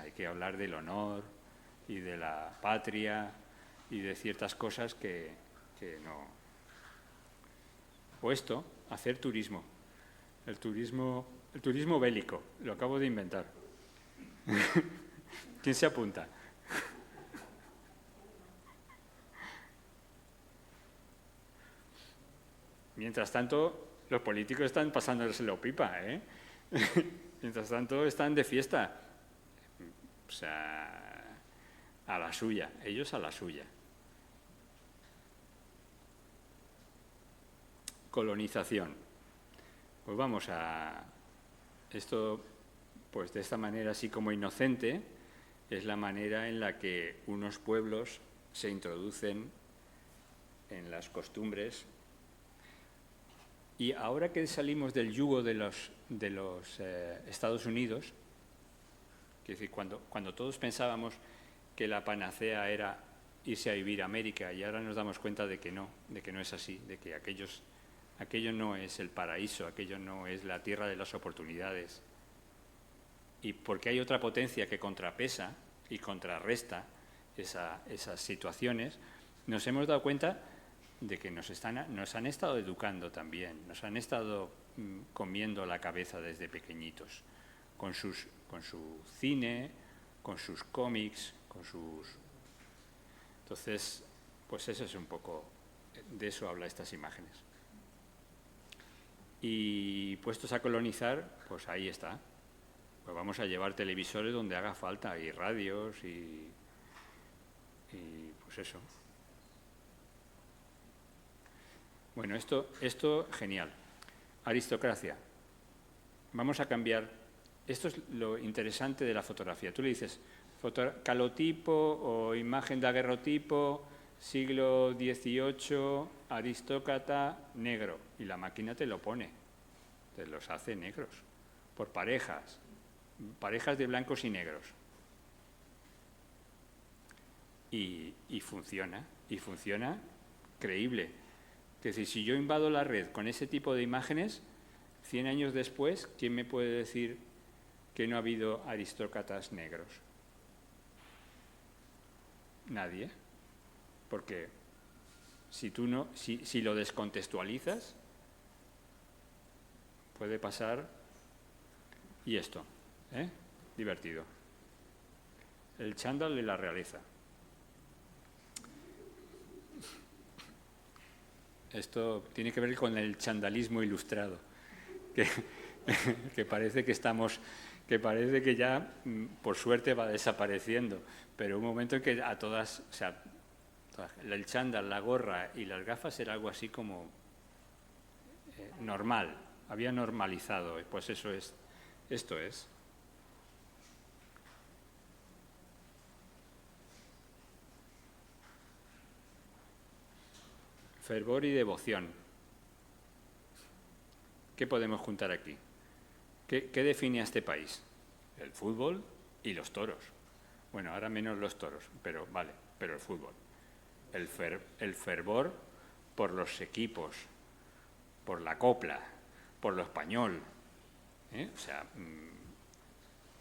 [SPEAKER 3] hay que hablar del honor y de la patria y de ciertas cosas que no... O esto, hacer turismo. El turismo bélico, lo acabo de inventar. ¿Quién se apunta? Mientras tanto, los políticos están pasándoselo pipa, Mientras tanto, están de fiesta. O sea, a la suya, ellos a la suya. Colonización. Pues vamos a Esto, pues de esta manera así como inocente, es la manera en la que unos pueblos se introducen en las costumbres. Y ahora que salimos del yugo de los Estados Unidos, es decir, cuando todos pensábamos que la panacea era irse a vivir a América, y ahora nos damos cuenta de que no es así, de que aquello no es el paraíso, aquello no es la tierra de las oportunidades. Y porque hay otra potencia que contrapesa y contrarresta esas situaciones, nos hemos dado cuenta de que nos han estado educando también, nos han estado comiendo la cabeza desde pequeñitos, con su cine, con sus cómics, Entonces, pues eso es un poco, de eso habla estas imágenes. Y puestos a colonizar, pues ahí está. Pues vamos a llevar televisores donde haga falta, y radios, y pues eso. Bueno, esto genial. Aristocracia. Vamos a cambiar. Esto es lo interesante de la fotografía. Tú le dices calotipo o imagen de daguerrotipo, siglo XVIII, aristócrata, negro. Y la máquina te lo pone. Te los hace negros. Por parejas de blancos y negros. Y funciona creíble. Es decir, si yo invado la red con ese tipo de imágenes, 100 años después, ¿quién me puede decir que no ha habido aristócratas negros? Nadie. Porque si lo descontextualizas, puede pasar. Y esto, divertido. El chándal de la realeza. Esto tiene que ver con el chandalismo ilustrado, que parece que ya, por suerte, va desapareciendo, pero un momento en que a todas, o sea, el chándal, la gorra y las gafas era algo así como normal, había normalizado, pues esto es. Fervor y devoción. ¿Qué podemos juntar aquí? ¿Qué define a este país? El fútbol y los toros. Bueno, ahora menos los toros, pero vale, pero el fútbol. El fervor por los equipos, por la copla, por lo español. O sea,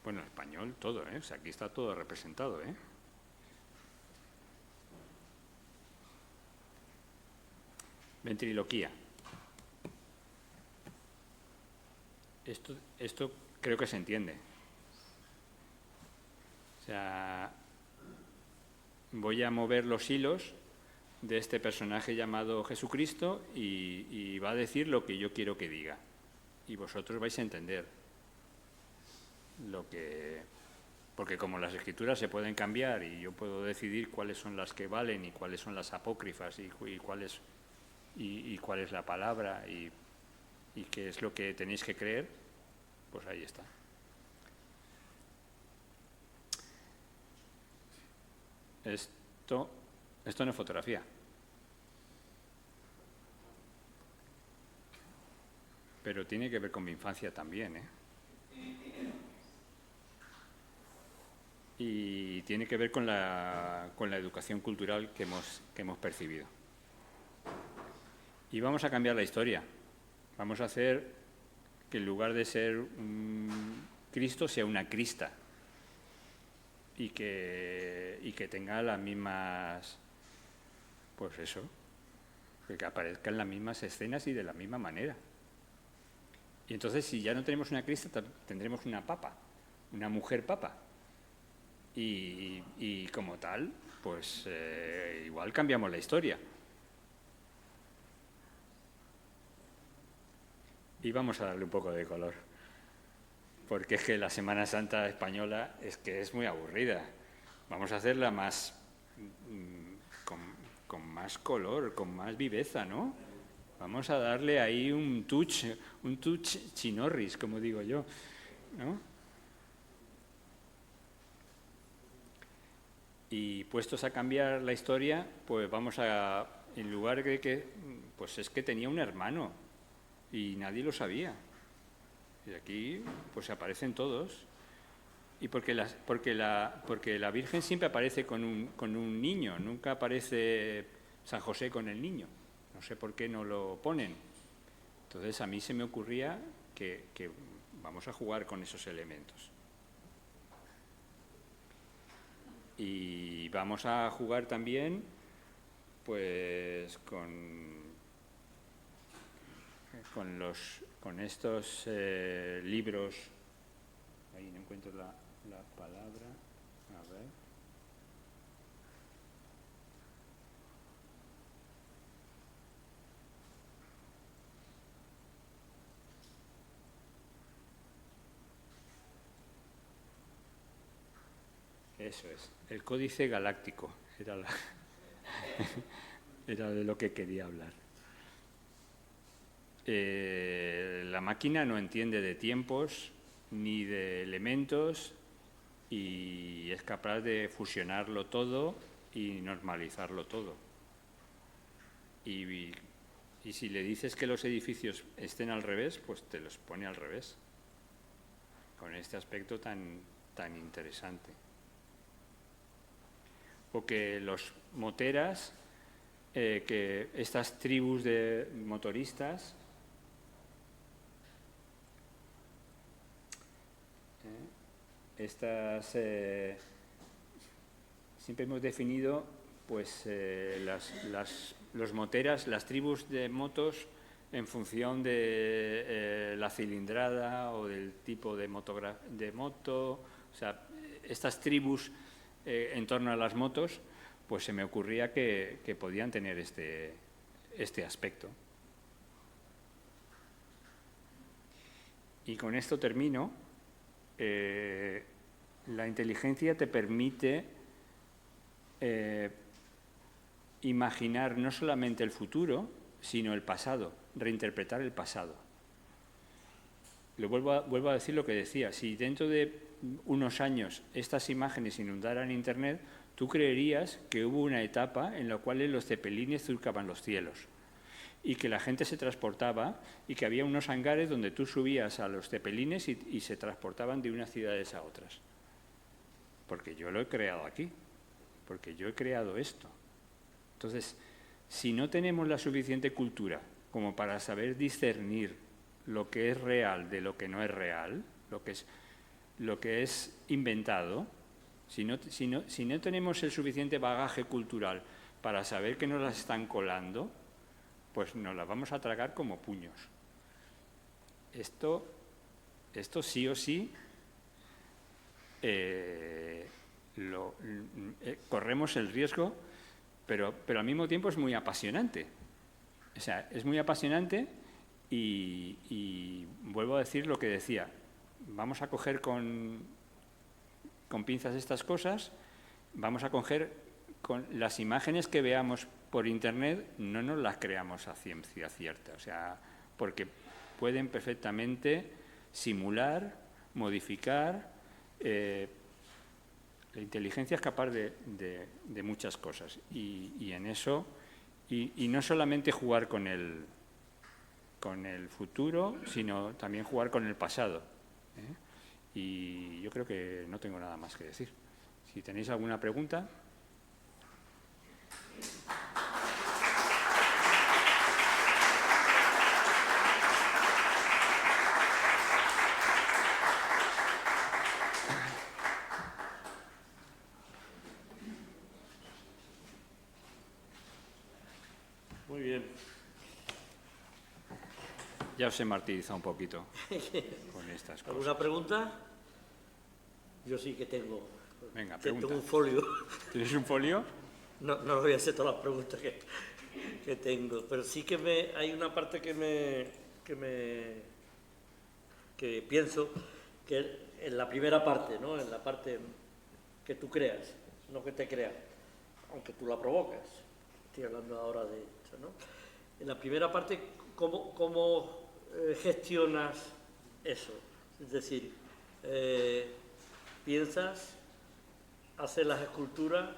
[SPEAKER 3] bueno, español todo, o sea, aquí está todo representado, Ventriloquía. Esto creo que se entiende. O sea, voy a mover los hilos de este personaje llamado Jesucristo y va a decir lo que yo quiero que diga. Y vosotros vais a entender porque como las escrituras se pueden cambiar y yo puedo decidir cuáles son las que valen y cuáles son las apócrifas y cuál es la palabra y qué es lo que tenéis que creer, pues ahí está. Esto no es fotografía. Pero tiene que ver con mi infancia también, Y tiene que ver con la educación cultural que hemos percibido. Y vamos a cambiar la historia. Vamos a hacer que en lugar de ser un Cristo sea una Crista. Y que tenga las mismas, pues eso, que aparezcan las mismas escenas y de la misma manera. Y entonces, si ya no tenemos una Crista, tendremos una papa, una mujer papa. Y como tal, pues igual cambiamos la historia. Y vamos a darle un poco de color, porque es que la Semana Santa española es muy aburrida. Vamos a hacerla más con más color, con más viveza, ¿no? Vamos a darle ahí un touch chinorris, como digo yo. ¿no? Y puestos a cambiar la historia, pues vamos a, en lugar de que, pues es que tenía un hermano y nadie lo sabía. Y aquí, pues aparecen todos. Y porque la Virgen siempre aparece con un niño, nunca aparece San José con el niño. No sé por qué no lo ponen. Entonces a mí se me ocurría que vamos a jugar con esos elementos. Y vamos a jugar también pues con estos libros. Ahí no encuentro la palabra. A ver. Eso es, el Códice Galáctico, era de lo que quería hablar. La máquina no entiende de tiempos ni de elementos y es capaz de fusionarlo todo y normalizarlo todo. Y si le dices que los edificios estén al revés, pues te los pone al revés, con este aspecto tan interesante. O que los moteras, que estas tribus de motoristas, siempre hemos definido pues los moteras, las tribus de motos en función de la cilindrada o del tipo de moto, o sea, estas tribus en torno a las motos, pues se me ocurría que podían tener este aspecto. Y con esto termino. La inteligencia te permite imaginar no solamente el futuro, sino el pasado, reinterpretar el pasado. Vuelvo a decir lo que decía, si dentro de unos años estas imágenes inundaran Internet, tú creerías que hubo una etapa en la cual los cepelines surcaban los cielos y que la gente se transportaba y que había unos hangares donde tú subías a los cepelines y se transportaban de unas ciudades a otras. Porque yo lo he creado aquí, porque yo he creado esto. Entonces, si no tenemos la suficiente cultura como para saber discernir lo que es real de lo que no es real, lo que es inventado, si no tenemos el suficiente bagaje cultural para saber que nos las están colando, pues nos las vamos a tragar como puños. Esto sí o sí corremos el riesgo, pero al mismo tiempo es muy apasionante. O sea, es muy apasionante y vuelvo a decir lo que decía. Vamos a coger con pinzas estas cosas, vamos a coger con las imágenes que veamos por Internet, no nos las creamos a ciencia cierta, o sea, porque pueden perfectamente simular, modificar. La inteligencia es capaz de muchas cosas y en eso, y no solamente jugar con el futuro, sino también jugar con el pasado. Y yo creo que no tengo nada más que decir. Si tenéis alguna pregunta.
[SPEAKER 2] Muy bien.
[SPEAKER 3] Ya os he martirizado un poquito con estas cosas.
[SPEAKER 2] ¿Alguna pregunta? Yo sí que tengo.
[SPEAKER 3] Venga, pregunta.
[SPEAKER 2] Tengo un folio.
[SPEAKER 3] ¿Tienes un folio?
[SPEAKER 2] No voy a hacer todas las preguntas que tengo, pero sí que hay una parte que pienso que en la primera parte, ¿no? En la parte que tú creas, no que te crean, aunque tú la provocas. Estoy hablando ahora de eso, ¿no? En la primera parte, ¿cómo gestionas eso? Es decir, piensas, haces las esculturas,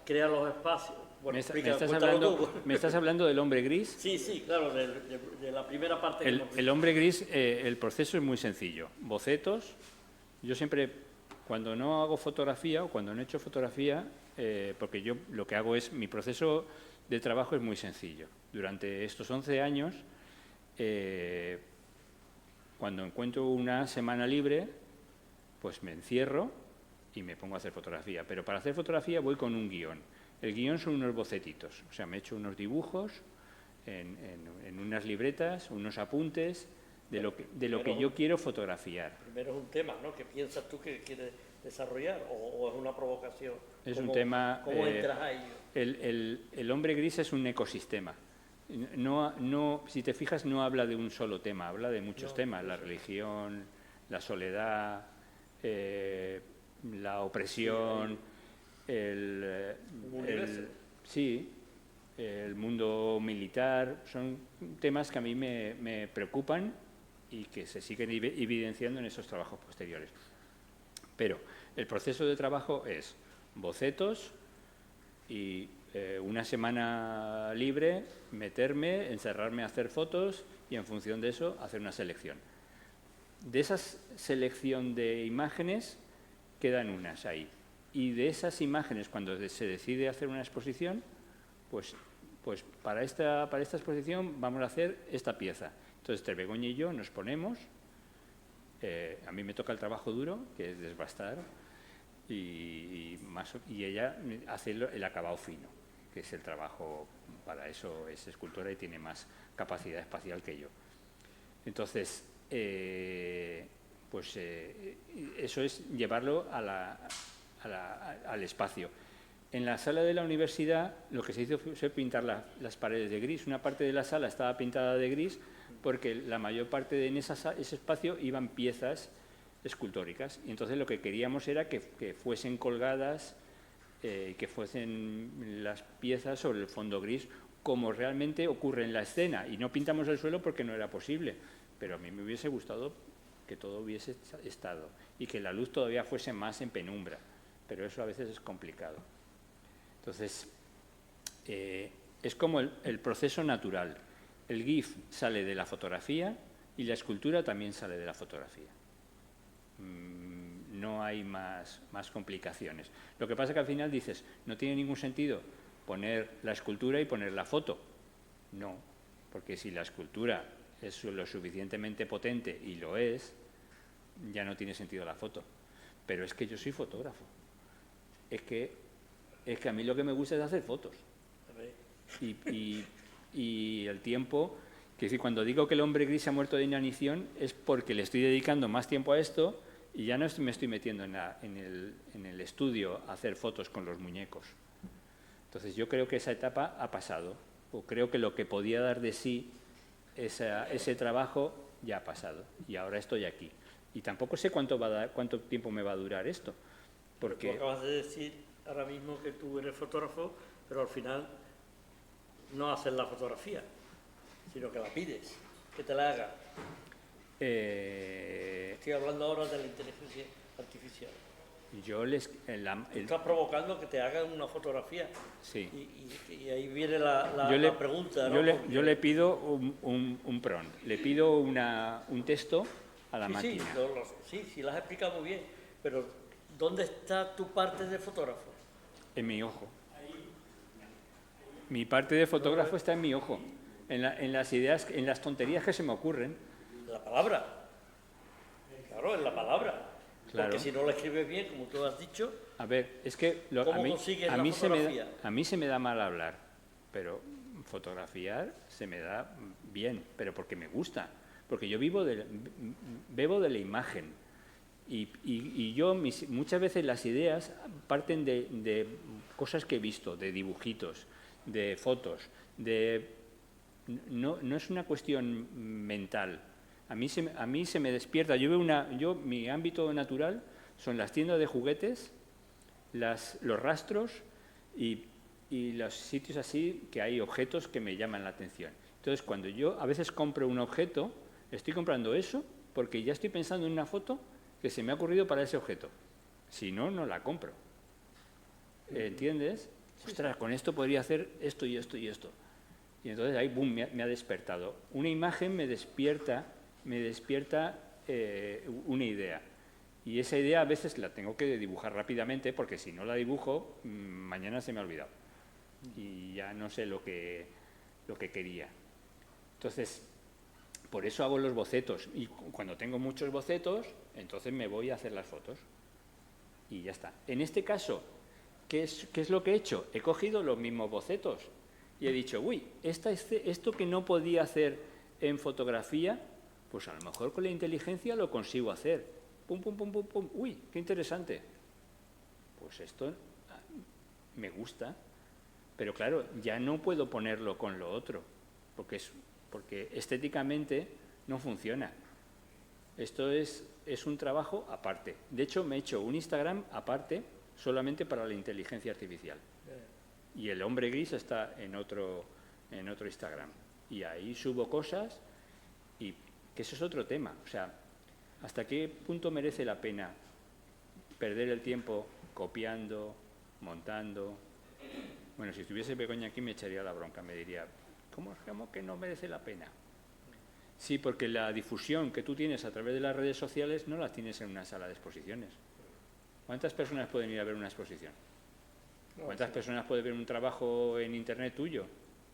[SPEAKER 2] creas los espacios. Bueno,
[SPEAKER 3] ¿Me estás hablando del hombre gris?
[SPEAKER 2] Sí, sí, claro, de la primera parte.
[SPEAKER 3] El hombre gris, el proceso es muy sencillo. Bocetos. Yo siempre, cuando no hago fotografía o cuando no he hecho fotografía, porque yo lo que hago es, mi proceso de trabajo es muy sencillo. Durante estos 11 años, cuando encuentro una semana libre, pues me encierro y me pongo a hacer fotografía. Pero para hacer fotografía voy con un guión. El guión son unos bocetitos, o sea, me he hecho unos dibujos en unas libretas, unos apuntes de lo que yo quiero fotografiar.
[SPEAKER 2] Primero es un tema, ¿no?, que piensas tú que quieres desarrollar, o es una provocación.
[SPEAKER 3] Es un tema.
[SPEAKER 2] ¿Cómo entras a ello?
[SPEAKER 3] El hombre gris es un ecosistema. No, si te fijas, no habla de un solo tema, habla de muchos temas: la religión, la soledad, la opresión, el mundo militar. Son temas que a mí me preocupan y que se siguen evidenciando en esos trabajos posteriores. Pero el proceso de trabajo es bocetos y una semana libre, meterme, encerrarme a hacer fotos y en función de eso hacer una selección. De esa selección de imágenes quedan unas ahí. Y de esas imágenes, cuando se decide hacer una exposición, pues para esta exposición vamos a hacer esta pieza. Entonces, Begoña y yo nos ponemos, a mí me toca el trabajo duro, que es desbastar, y ella hace el acabado fino, que es el trabajo, para eso es escultora y tiene más capacidad espacial que yo. Entonces, eso es llevarlo al espacio. En la sala de la universidad lo que se hizo fue pintar las paredes de gris. Una parte de la sala estaba pintada de gris porque la mayor parte de ese espacio iban piezas escultóricas. Y entonces lo que queríamos era que fuesen colgadas, que fuesen las piezas sobre el fondo gris, como realmente ocurre en la escena. Y no pintamos el suelo porque no era posible. Pero a mí me hubiese gustado que todo hubiese estado y que la luz todavía fuese más en penumbra. Pero eso a veces es complicado. Entonces, es como el proceso natural. El GIF sale de la fotografía y la escultura también sale de la fotografía. No hay más complicaciones. Lo que pasa es que al final dices, no tiene ningún sentido poner la escultura y poner la foto. No, porque si la escultura es lo suficientemente potente, y lo es, ya no tiene sentido la foto. Pero es que yo soy fotógrafo. Es que a mí lo que me gusta es hacer fotos. Y el tiempo, que decir, cuando digo que el hombre gris se ha muerto de inanición, es porque le estoy dedicando más tiempo a esto y ya no me estoy metiendo en el estudio a hacer fotos con los muñecos. Entonces yo creo que esa etapa ha pasado, o creo que lo que podía dar de sí ese trabajo ya ha pasado, y ahora estoy aquí. Y tampoco sé cuánto tiempo me va a durar esto. Porque
[SPEAKER 2] tú acabas de decir ahora mismo que tú eres fotógrafo, pero al final no haces la fotografía, sino que la pides, que te la haga. Estoy hablando ahora de la inteligencia artificial. Estás provocando que te hagan una fotografía.
[SPEAKER 3] Sí.
[SPEAKER 2] Y ahí viene la pregunta, ¿no?
[SPEAKER 3] Yo le pido un prompt, le pido un texto a la máquina.
[SPEAKER 2] Sí, lo has explicado muy bien, pero ¿dónde está tu parte de fotógrafo?
[SPEAKER 3] En mi ojo. Mi parte de fotógrafo está en mi ojo, en las ideas, en las tonterías que se me ocurren.
[SPEAKER 2] La palabra. Claro, en la palabra.
[SPEAKER 3] Claro.
[SPEAKER 2] Porque si no lo escribes bien, como tú has dicho...
[SPEAKER 3] A ver, es que a mí se me da mal hablar, pero fotografiar se me da bien, pero porque me gusta, porque yo bebo de la imagen. Y yo muchas veces las ideas parten de cosas que he visto, de dibujitos, de fotos, no es una cuestión mental. A mí se me despierta. Mi ámbito natural son las tiendas de juguetes, los rastros y los sitios así que hay objetos que me llaman la atención. Entonces, cuando yo a veces compro un objeto, estoy comprando eso porque ya estoy pensando en una foto que se me ha ocurrido para ese objeto. Si no, no la compro. ¿Entiendes? Ostras, con esto podría hacer esto y esto y esto. Y entonces ahí, boom, me ha despertado. Una imagen me despierta una idea. Y esa idea a veces la tengo que dibujar rápidamente, porque si no la dibujo, mañana se me ha olvidado. Y ya no sé lo que quería. Entonces, por eso hago los bocetos. Y cuando tengo muchos bocetos, entonces me voy a hacer las fotos. Y ya está. En este caso, ¿qué es lo que he hecho? He cogido los mismos bocetos y he dicho, uy, esto que no podía hacer en fotografía, pues a lo mejor con la inteligencia lo consigo hacer. Pum, pum, pum, pum, pum. Uy, qué interesante. Pues esto me gusta, pero claro, ya no puedo ponerlo con lo otro, porque estéticamente no funciona. Esto es un trabajo aparte. De hecho, me he hecho un Instagram aparte solamente para la inteligencia artificial. Y el hombre gris está en otro Instagram. Y ahí subo cosas, y que eso es otro tema. O sea, ¿hasta qué punto merece la pena perder el tiempo copiando, montando? Bueno, si estuviese Begoña aquí me echaría la bronca, me diría, ¿cómo que no merece la pena? Sí, porque la difusión que tú tienes a través de las redes sociales no las tienes en una sala de exposiciones. ¿Cuántas personas pueden ir a ver una exposición? ¿Cuántas personas pueden ver un trabajo en Internet tuyo?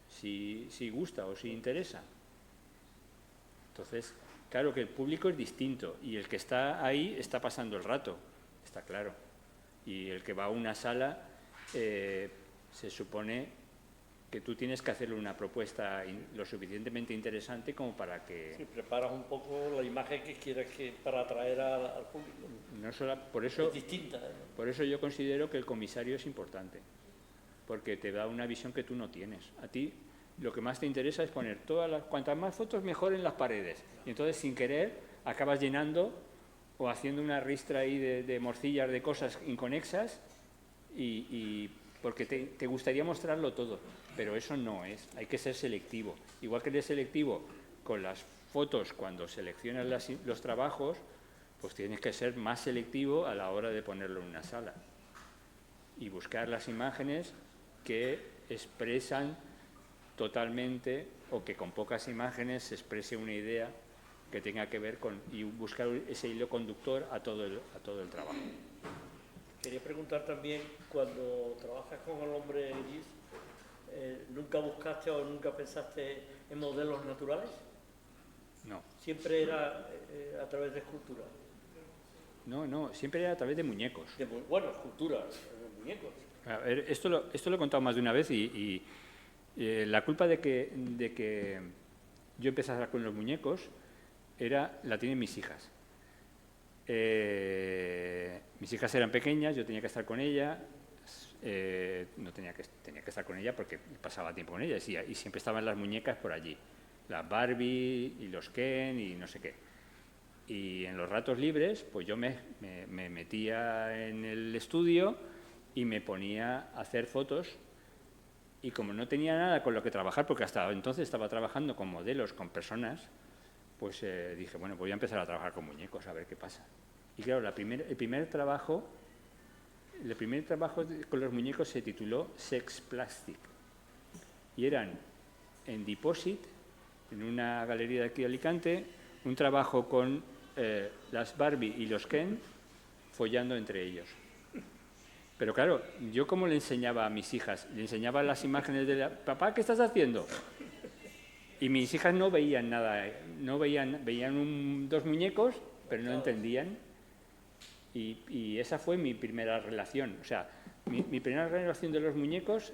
[SPEAKER 3] Si gusta o si interesa. Entonces, claro que el público es distinto y el que está ahí está pasando el rato, está claro. Y el que va a una sala, se supone que tú tienes que hacerle una propuesta lo suficientemente interesante como para que...
[SPEAKER 2] Sí, preparas un poco la imagen que quieres para atraer al público.
[SPEAKER 3] No solo, por eso,
[SPEAKER 2] es distinta.
[SPEAKER 3] Por eso yo considero que el comisario es importante, porque te da una visión que tú no tienes. A ti lo que más te interesa es poner cuantas más fotos mejor en las paredes. Y entonces, sin querer, acabas llenando o haciendo una ristra ahí de morcillas, de cosas inconexas, porque te gustaría mostrarlo todo. Pero eso no es, hay que ser selectivo. Igual que eres selectivo con las fotos cuando seleccionas los trabajos, pues tienes que ser más selectivo a la hora de ponerlo en una sala. Y buscar las imágenes que expresan totalmente, o que con pocas imágenes se exprese una idea que tenga que ver con, y buscar ese hilo conductor a todo el trabajo.
[SPEAKER 2] Quería preguntar también, cuando trabajas con el hombre gris, ¿nunca buscaste o nunca pensaste en modelos naturales?
[SPEAKER 3] No.
[SPEAKER 2] ¿Siempre era a través de escultura?
[SPEAKER 3] No, siempre era a través de muñecos.
[SPEAKER 2] Bueno, esculturas, muñecos.
[SPEAKER 3] A ver, esto lo he contado más de una vez y la culpa de que yo empezara con los muñecos la tienen mis hijas. Mis hijas eran pequeñas, yo tenía que estar con ellas. No tenía que estar con ella porque pasaba tiempo con ella y siempre estaban las muñecas por allí, las Barbie y los Ken y no sé qué. Y en los ratos libres pues yo me metía en el estudio y me ponía a hacer fotos, y como no tenía nada con lo que trabajar, porque hasta entonces estaba trabajando con modelos, con personas, pues dije, bueno, voy a empezar a trabajar con muñecos, a ver qué pasa. Y claro, el primer trabajo con los muñecos se tituló Sex Plastic. Y eran en Deposit, en una galería de aquí de Alicante, un trabajo con las Barbie y los Ken follando entre ellos. Pero claro, yo como le enseñaba a mis hijas, le enseñaba las imágenes de papá, ¿qué estás haciendo? Y mis hijas no veían nada, veían dos muñecos, pero no entendían. Y esa fue mi primera relación. O sea, mi primera relación de los muñecos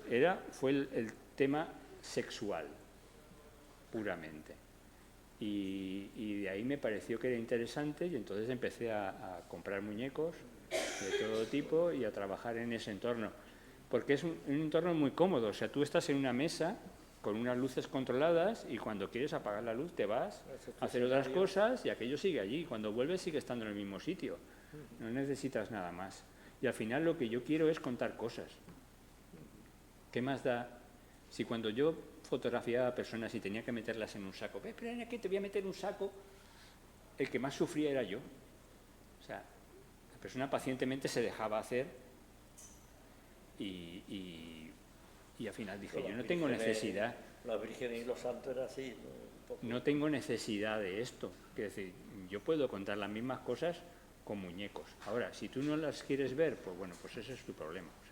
[SPEAKER 3] fue el tema sexual, puramente. Y de ahí me pareció que era interesante, y entonces empecé a comprar muñecos de todo tipo y a trabajar en ese entorno. Porque es un entorno muy cómodo. O sea, tú estás en una mesa con unas luces controladas y cuando quieres apagar la luz te vas a hacer otras cosas y aquello sigue allí. Cuando vuelves sigue estando en el mismo sitio. No necesitas nada más. Y al final lo que yo quiero es contar cosas. ¿Qué más da si cuando yo fotografiaba a personas y tenía que meterlas en un saco? Espera, aquí te voy a meter un saco. el que más sufría era yo. O sea, la persona pacientemente se dejaba hacer y al final dije, yo no tengo necesidad.
[SPEAKER 2] La Virgen y los santos era así.
[SPEAKER 3] No tengo necesidad de esto. Quiero decir, yo puedo contar las mismas cosas con muñecos. Ahora, si tú no las quieres ver, pues bueno, pues ese es tu problema. O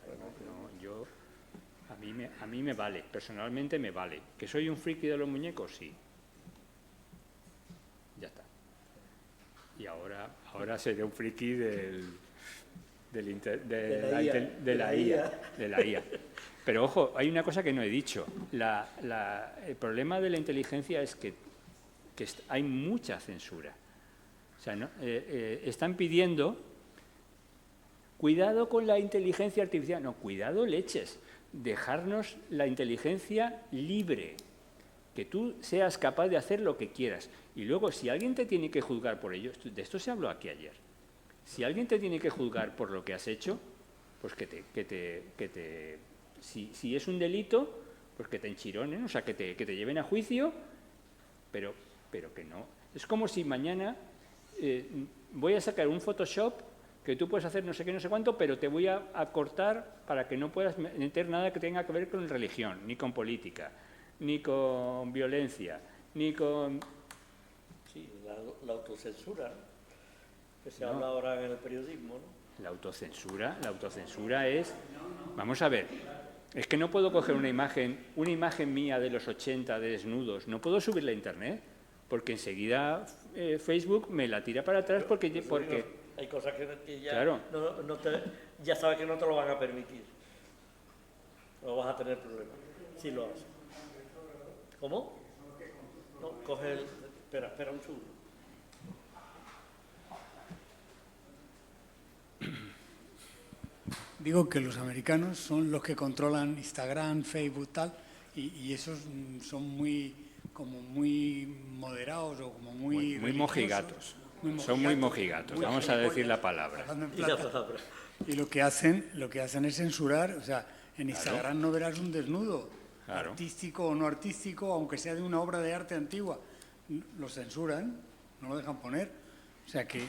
[SPEAKER 3] sea, a mí me vale, personalmente me vale. ¿Que soy un friki de los muñecos? Sí. Ya está. Y ahora seré un friki de la IA. Pero ojo, hay una cosa que no he dicho. El problema de la inteligencia es que hay mucha censura. O sea, están pidiendo cuidado con la inteligencia artificial. No, cuidado leches. Dejarnos la inteligencia libre. Que tú seas capaz de hacer lo que quieras. Y luego, si alguien te tiene que juzgar por ello, de esto se habló aquí ayer. Si alguien te tiene que juzgar por lo que has hecho, pues si es un delito, pues que te enchironen, o sea, que te lleven a juicio, pero que no. Es como si mañana voy a sacar un Photoshop que tú puedes hacer no sé qué, no sé cuánto, pero te voy a cortar para que no puedas meter nada que tenga que ver con religión, ni con política, ni con violencia, ni con...
[SPEAKER 2] Sí, la autocensura, ¿no? Que se habla ahora en el periodismo, ¿no?
[SPEAKER 3] La autocensura es... Vamos a ver, es que no puedo coger una imagen mía de los 80 de desnudos, no puedo subirla a Internet, porque enseguida Facebook me la tira para atrás porque
[SPEAKER 2] hay cosas que ya,
[SPEAKER 3] claro.
[SPEAKER 2] Ya sabes que no te lo van a permitir. No vas a tener problemas si lo haces. ¿Cómo? No, coge el... Espera un segundo.
[SPEAKER 4] Digo que los americanos son los que controlan Instagram, Facebook, tal, y esos son muy moderados o como muy
[SPEAKER 3] mojigatos. Son muy mojigatos, vamos a decir la palabra.
[SPEAKER 4] Y lo que hacen es censurar, o sea, en Instagram no verás un desnudo, artístico o no artístico, aunque sea de una obra de arte antigua, lo censuran, no lo dejan poner, o sea que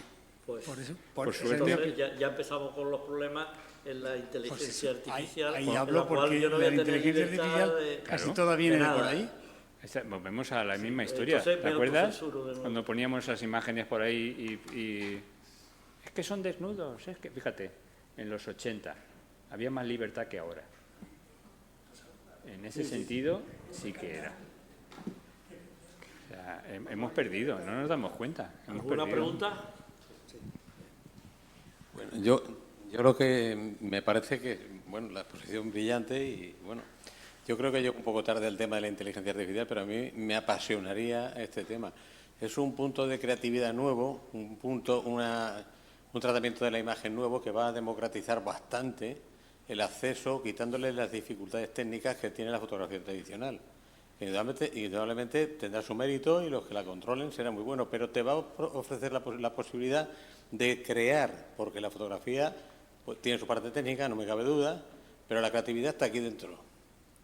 [SPEAKER 2] pues,
[SPEAKER 4] por
[SPEAKER 2] suerte ya empezamos con los problemas en la inteligencia artificial.
[SPEAKER 4] Ahí hablo porque la inteligencia artificial casi toda viene de por ahí.
[SPEAKER 3] Volvemos a la misma historia, ¿te acuerdas? Cuando poníamos esas imágenes por ahí y es que son desnudos, es que, fíjate, en los 80 había más libertad que ahora. En ese sentido sí que era. O sea, hemos perdido, no nos damos cuenta.
[SPEAKER 2] ¿Alguna pregunta?
[SPEAKER 5] Bueno, yo creo que me parece que, bueno, la exposición brillante y, bueno, yo creo que llego un poco tarde al tema de la inteligencia artificial, pero a mí me apasionaría este tema. Es un punto de creatividad nuevo, un tratamiento de la imagen nuevo que va a democratizar bastante el acceso, quitándole las dificultades técnicas que tiene la fotografía tradicional. Indudablemente tendrá su mérito y los que la controlen serán muy buenos, pero te va a ofrecer la posibilidad de crear, porque la fotografía pues, tiene su parte técnica, no me cabe duda, pero la creatividad está aquí dentro.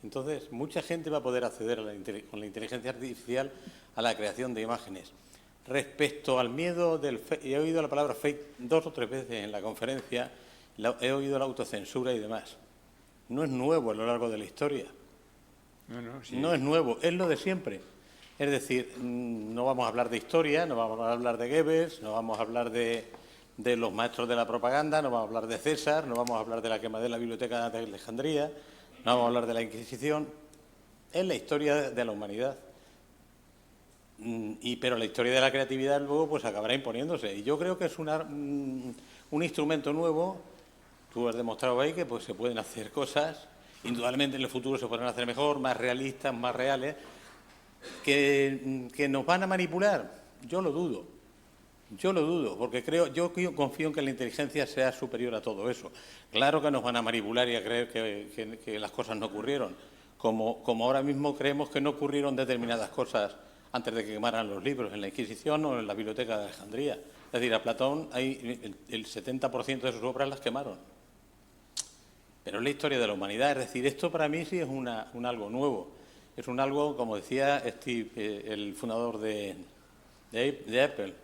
[SPEAKER 5] Entonces, mucha gente va a poder acceder con la inteligencia artificial a la creación de imágenes. Respecto al miedo y he oído la palabra fake 2 o 3 veces en la conferencia, he oído la autocensura y demás. No es nuevo a lo largo de la historia. No es nuevo, es lo de siempre. Es decir, no vamos a hablar de historia, no vamos a hablar de Goebbels, no vamos a hablar de los maestros de la propaganda, no vamos a hablar de César, no vamos a hablar de la quema de la biblioteca de Alejandría, no vamos a hablar de la Inquisición. Es la historia de la humanidad. Pero la historia de la creatividad luego pues acabará imponiéndose. Y yo creo que es un instrumento nuevo. Tú has demostrado ahí que pues, se pueden hacer cosas. Indudablemente en el futuro se podrán hacer mejor, más realistas, más reales. ¿Que nos van a manipular? Yo lo dudo. Porque yo confío en que la inteligencia sea superior a todo eso. Claro que nos van a manipular y a creer que las cosas no ocurrieron, como ahora mismo creemos que no ocurrieron determinadas cosas antes de que quemaran los libros en la Inquisición o en la Biblioteca de Alejandría. Es decir, a Platón el 70% de sus obras las quemaron. Pero es la historia de la humanidad. Es decir, esto para mí sí es un algo nuevo. Es un algo, como decía Steve, el fundador de Apple,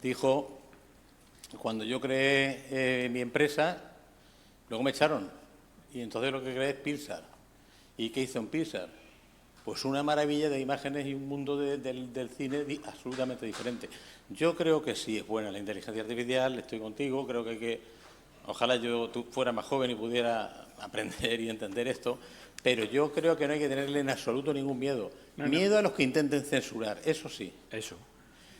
[SPEAKER 5] dijo, cuando yo creé mi empresa, luego me echaron. Y entonces lo que creé es Pixar. ¿Y qué hizo en Pixar? Pues una maravilla de imágenes y un mundo del cine absolutamente diferente. Yo creo que sí es buena la inteligencia artificial, estoy contigo, creo que hay que... Ojalá tú fuera más joven y pudiera aprender y entender esto, pero yo creo que no hay que tenerle en absoluto ningún miedo. Miedo a los que intenten censurar, eso sí.
[SPEAKER 3] Eso.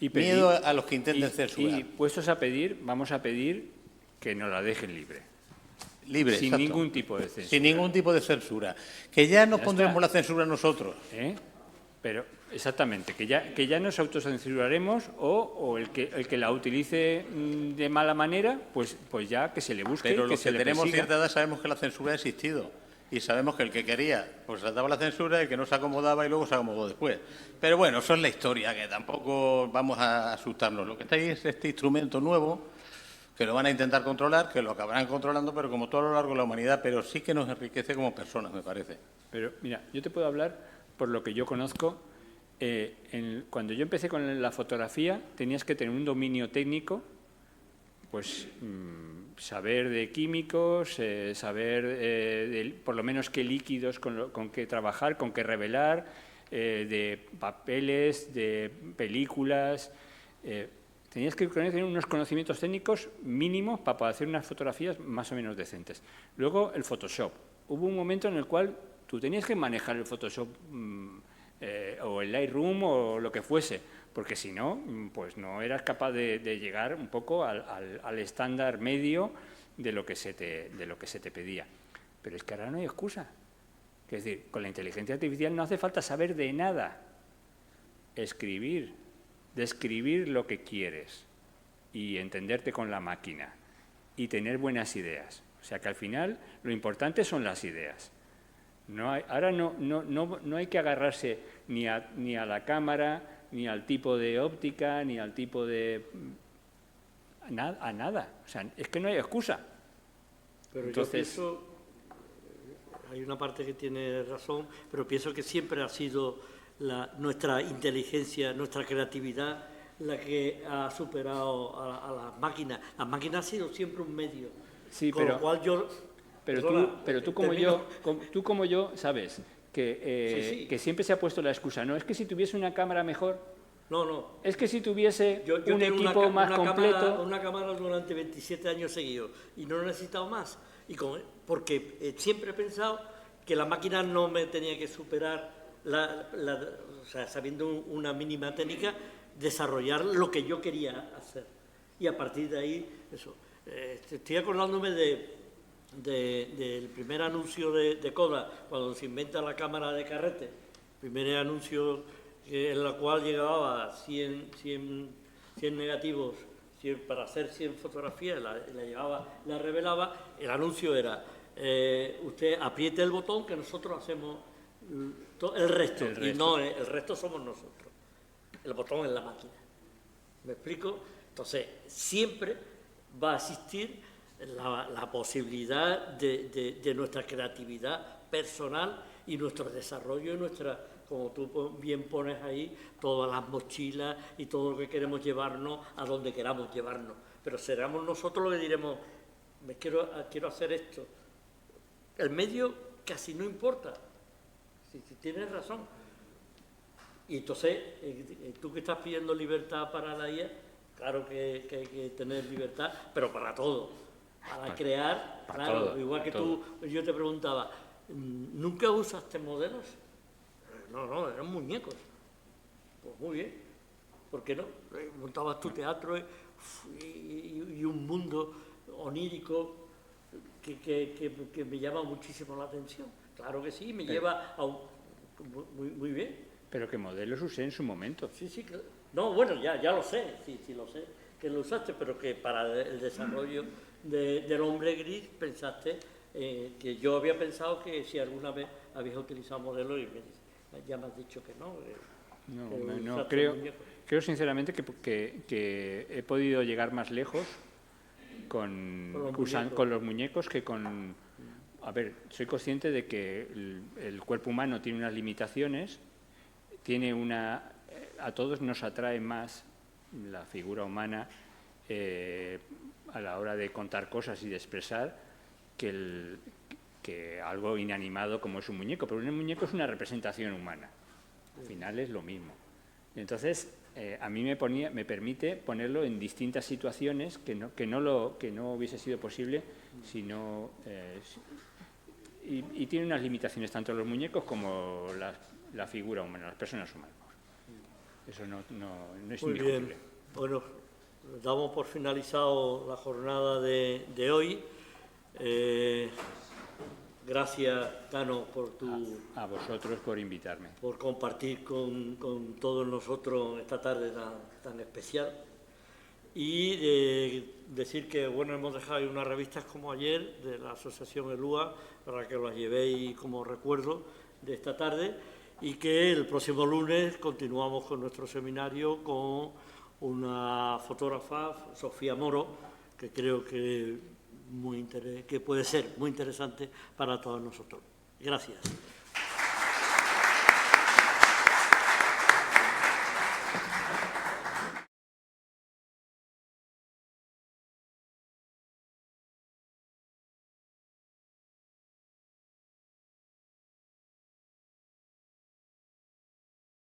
[SPEAKER 5] Miedo a los que intenten censurar.
[SPEAKER 3] Y puestos a pedir, vamos a pedir que nos la dejen libre.
[SPEAKER 5] Libre,
[SPEAKER 3] sin
[SPEAKER 5] exacto.
[SPEAKER 3] ningún tipo de censura.
[SPEAKER 5] Sin ningún tipo de censura. Que ya nos pondremos la censura nosotros.
[SPEAKER 3] Pero, exactamente, que ya nos autocensuraremos o el que la utilice de mala manera, pues ya que se le busque.
[SPEAKER 5] Pero
[SPEAKER 3] que
[SPEAKER 5] los
[SPEAKER 3] se
[SPEAKER 5] que
[SPEAKER 3] le
[SPEAKER 5] tenemos
[SPEAKER 3] persiga.
[SPEAKER 5] cierta edad sabemos que la censura ha existido. Y sabemos que el que quería, pues saltaba la censura, y el que no se acomodaba y luego se acomodó después. Pero bueno, eso es la historia, que tampoco vamos a asustarnos. Lo que está ahí es este instrumento nuevo, que lo van a intentar controlar, que lo acabarán controlando, pero como todo a lo largo de la humanidad, pero sí que nos enriquece como personas, me parece.
[SPEAKER 3] Pero mira, yo te puedo hablar por lo que yo conozco. Cuando yo empecé con la fotografía, tenías que tener un dominio técnico, pues saber de químicos, saber por lo menos qué líquidos con qué trabajar, con qué revelar, de papeles, de películas. Tenías que tener unos conocimientos técnicos mínimos para poder hacer unas fotografías más o menos decentes. Luego, el Photoshop. Hubo un momento en el cual tú tenías que manejar el Photoshop o el Lightroom o lo que fuese, porque si no, pues no eras capaz de llegar un poco al estándar medio de lo que se te pedía. Pero es que ahora no hay excusa. Es decir, con la inteligencia artificial no hace falta saber de nada. Describir lo que quieres y entenderte con la máquina y tener buenas ideas. O sea que al final lo importante son las ideas. Ahora no hay que agarrarse ni a la cámara, ni al tipo de óptica, ni al tipo de... a nada. O sea, es que no hay excusa.
[SPEAKER 2] Pero
[SPEAKER 3] entonces,
[SPEAKER 2] yo pienso, hay una parte que tiene razón, pero pienso que siempre ha sido nuestra inteligencia, nuestra creatividad, la que ha superado a las máquinas. Las máquinas han sido siempre un medio.
[SPEAKER 3] Sí,
[SPEAKER 2] con lo cual yo...
[SPEAKER 3] Pero tú como yo sabes que,
[SPEAKER 2] sí.
[SPEAKER 3] que siempre se ha puesto la excusa. No, es que si tuviese una cámara mejor...
[SPEAKER 2] No.
[SPEAKER 3] Es que si tuviese
[SPEAKER 2] yo
[SPEAKER 3] un equipo más completo...
[SPEAKER 2] Una cámara durante 27 años seguidos y no he necesitado más. Porque siempre he pensado que la máquina no me tenía que superar, o sea, sabiendo una mínima técnica, desarrollar lo que yo quería hacer. Y a partir de ahí, eso. Estoy acordándome del primer anuncio de Kodak, cuando se inventa la cámara de carrete. Primer anuncio en el cual llegaba 100 negativos para hacer 100 fotografías, la revelaba. El anuncio era, usted apriete el botón que nosotros hacemos el resto. Y no, el resto somos nosotros. El botón es la máquina. ¿Me explico? Entonces, siempre va a existir la posibilidad de nuestra creatividad personal y nuestro desarrollo y nuestra, como tú bien pones ahí, todas las mochilas y todo lo que queremos llevarnos a donde queramos llevarnos. Pero seremos nosotros los que diremos, quiero hacer esto. El medio casi no importa, si tienes razón. Y entonces, tú que estás pidiendo libertad para la IA, claro que hay que tener libertad, pero para todo. Para crear, claro, todo, igual que todo. Yo te preguntaba, ¿nunca usaste modelos? No, eran muñecos. Pues muy bien, ¿por qué no? Montabas tu teatro y un mundo onírico que me llama muchísimo la atención. Claro que sí, me lleva a un... Muy bien.
[SPEAKER 3] Pero que modelos usé en su momento.
[SPEAKER 2] Sí, claro. No, bueno, ya lo sé, sí lo sé, que lo usaste, pero que para el desarrollo del hombre gris pensaste, que yo había pensado que si alguna vez habías utilizado modelos y ya me has dicho que no.
[SPEAKER 3] No, creo sinceramente que he podido llegar más lejos con los muñecos que con... A ver, soy consciente de que el cuerpo humano tiene unas limitaciones, a todos nos atrae más la figura humana a la hora de contar cosas y de expresar que algo inanimado como es un muñeco, pero un muñeco es una representación humana, al final es lo mismo. Entonces, a mí me permite ponerlo en distintas situaciones que no hubiese sido posible si no... y tiene unas limitaciones tanto los muñecos como la figura humana, las personas humanas. Eso no es
[SPEAKER 2] muy
[SPEAKER 3] indiscutible.
[SPEAKER 2] bien. Bueno, damos por finalizado la jornada de hoy. Gracias, Tano, por
[SPEAKER 3] a vosotros por invitarme.
[SPEAKER 2] por compartir con todos nosotros esta tarde tan especial. Y decir que bueno, hemos dejado ahí unas revistas como ayer de la Asociación ELUA para que las llevéis como recuerdo de esta tarde, y que el próximo lunes continuamos con nuestro seminario con una fotógrafa, Sofía Moro, que creo que puede ser muy interesante para todos nosotros. Gracias.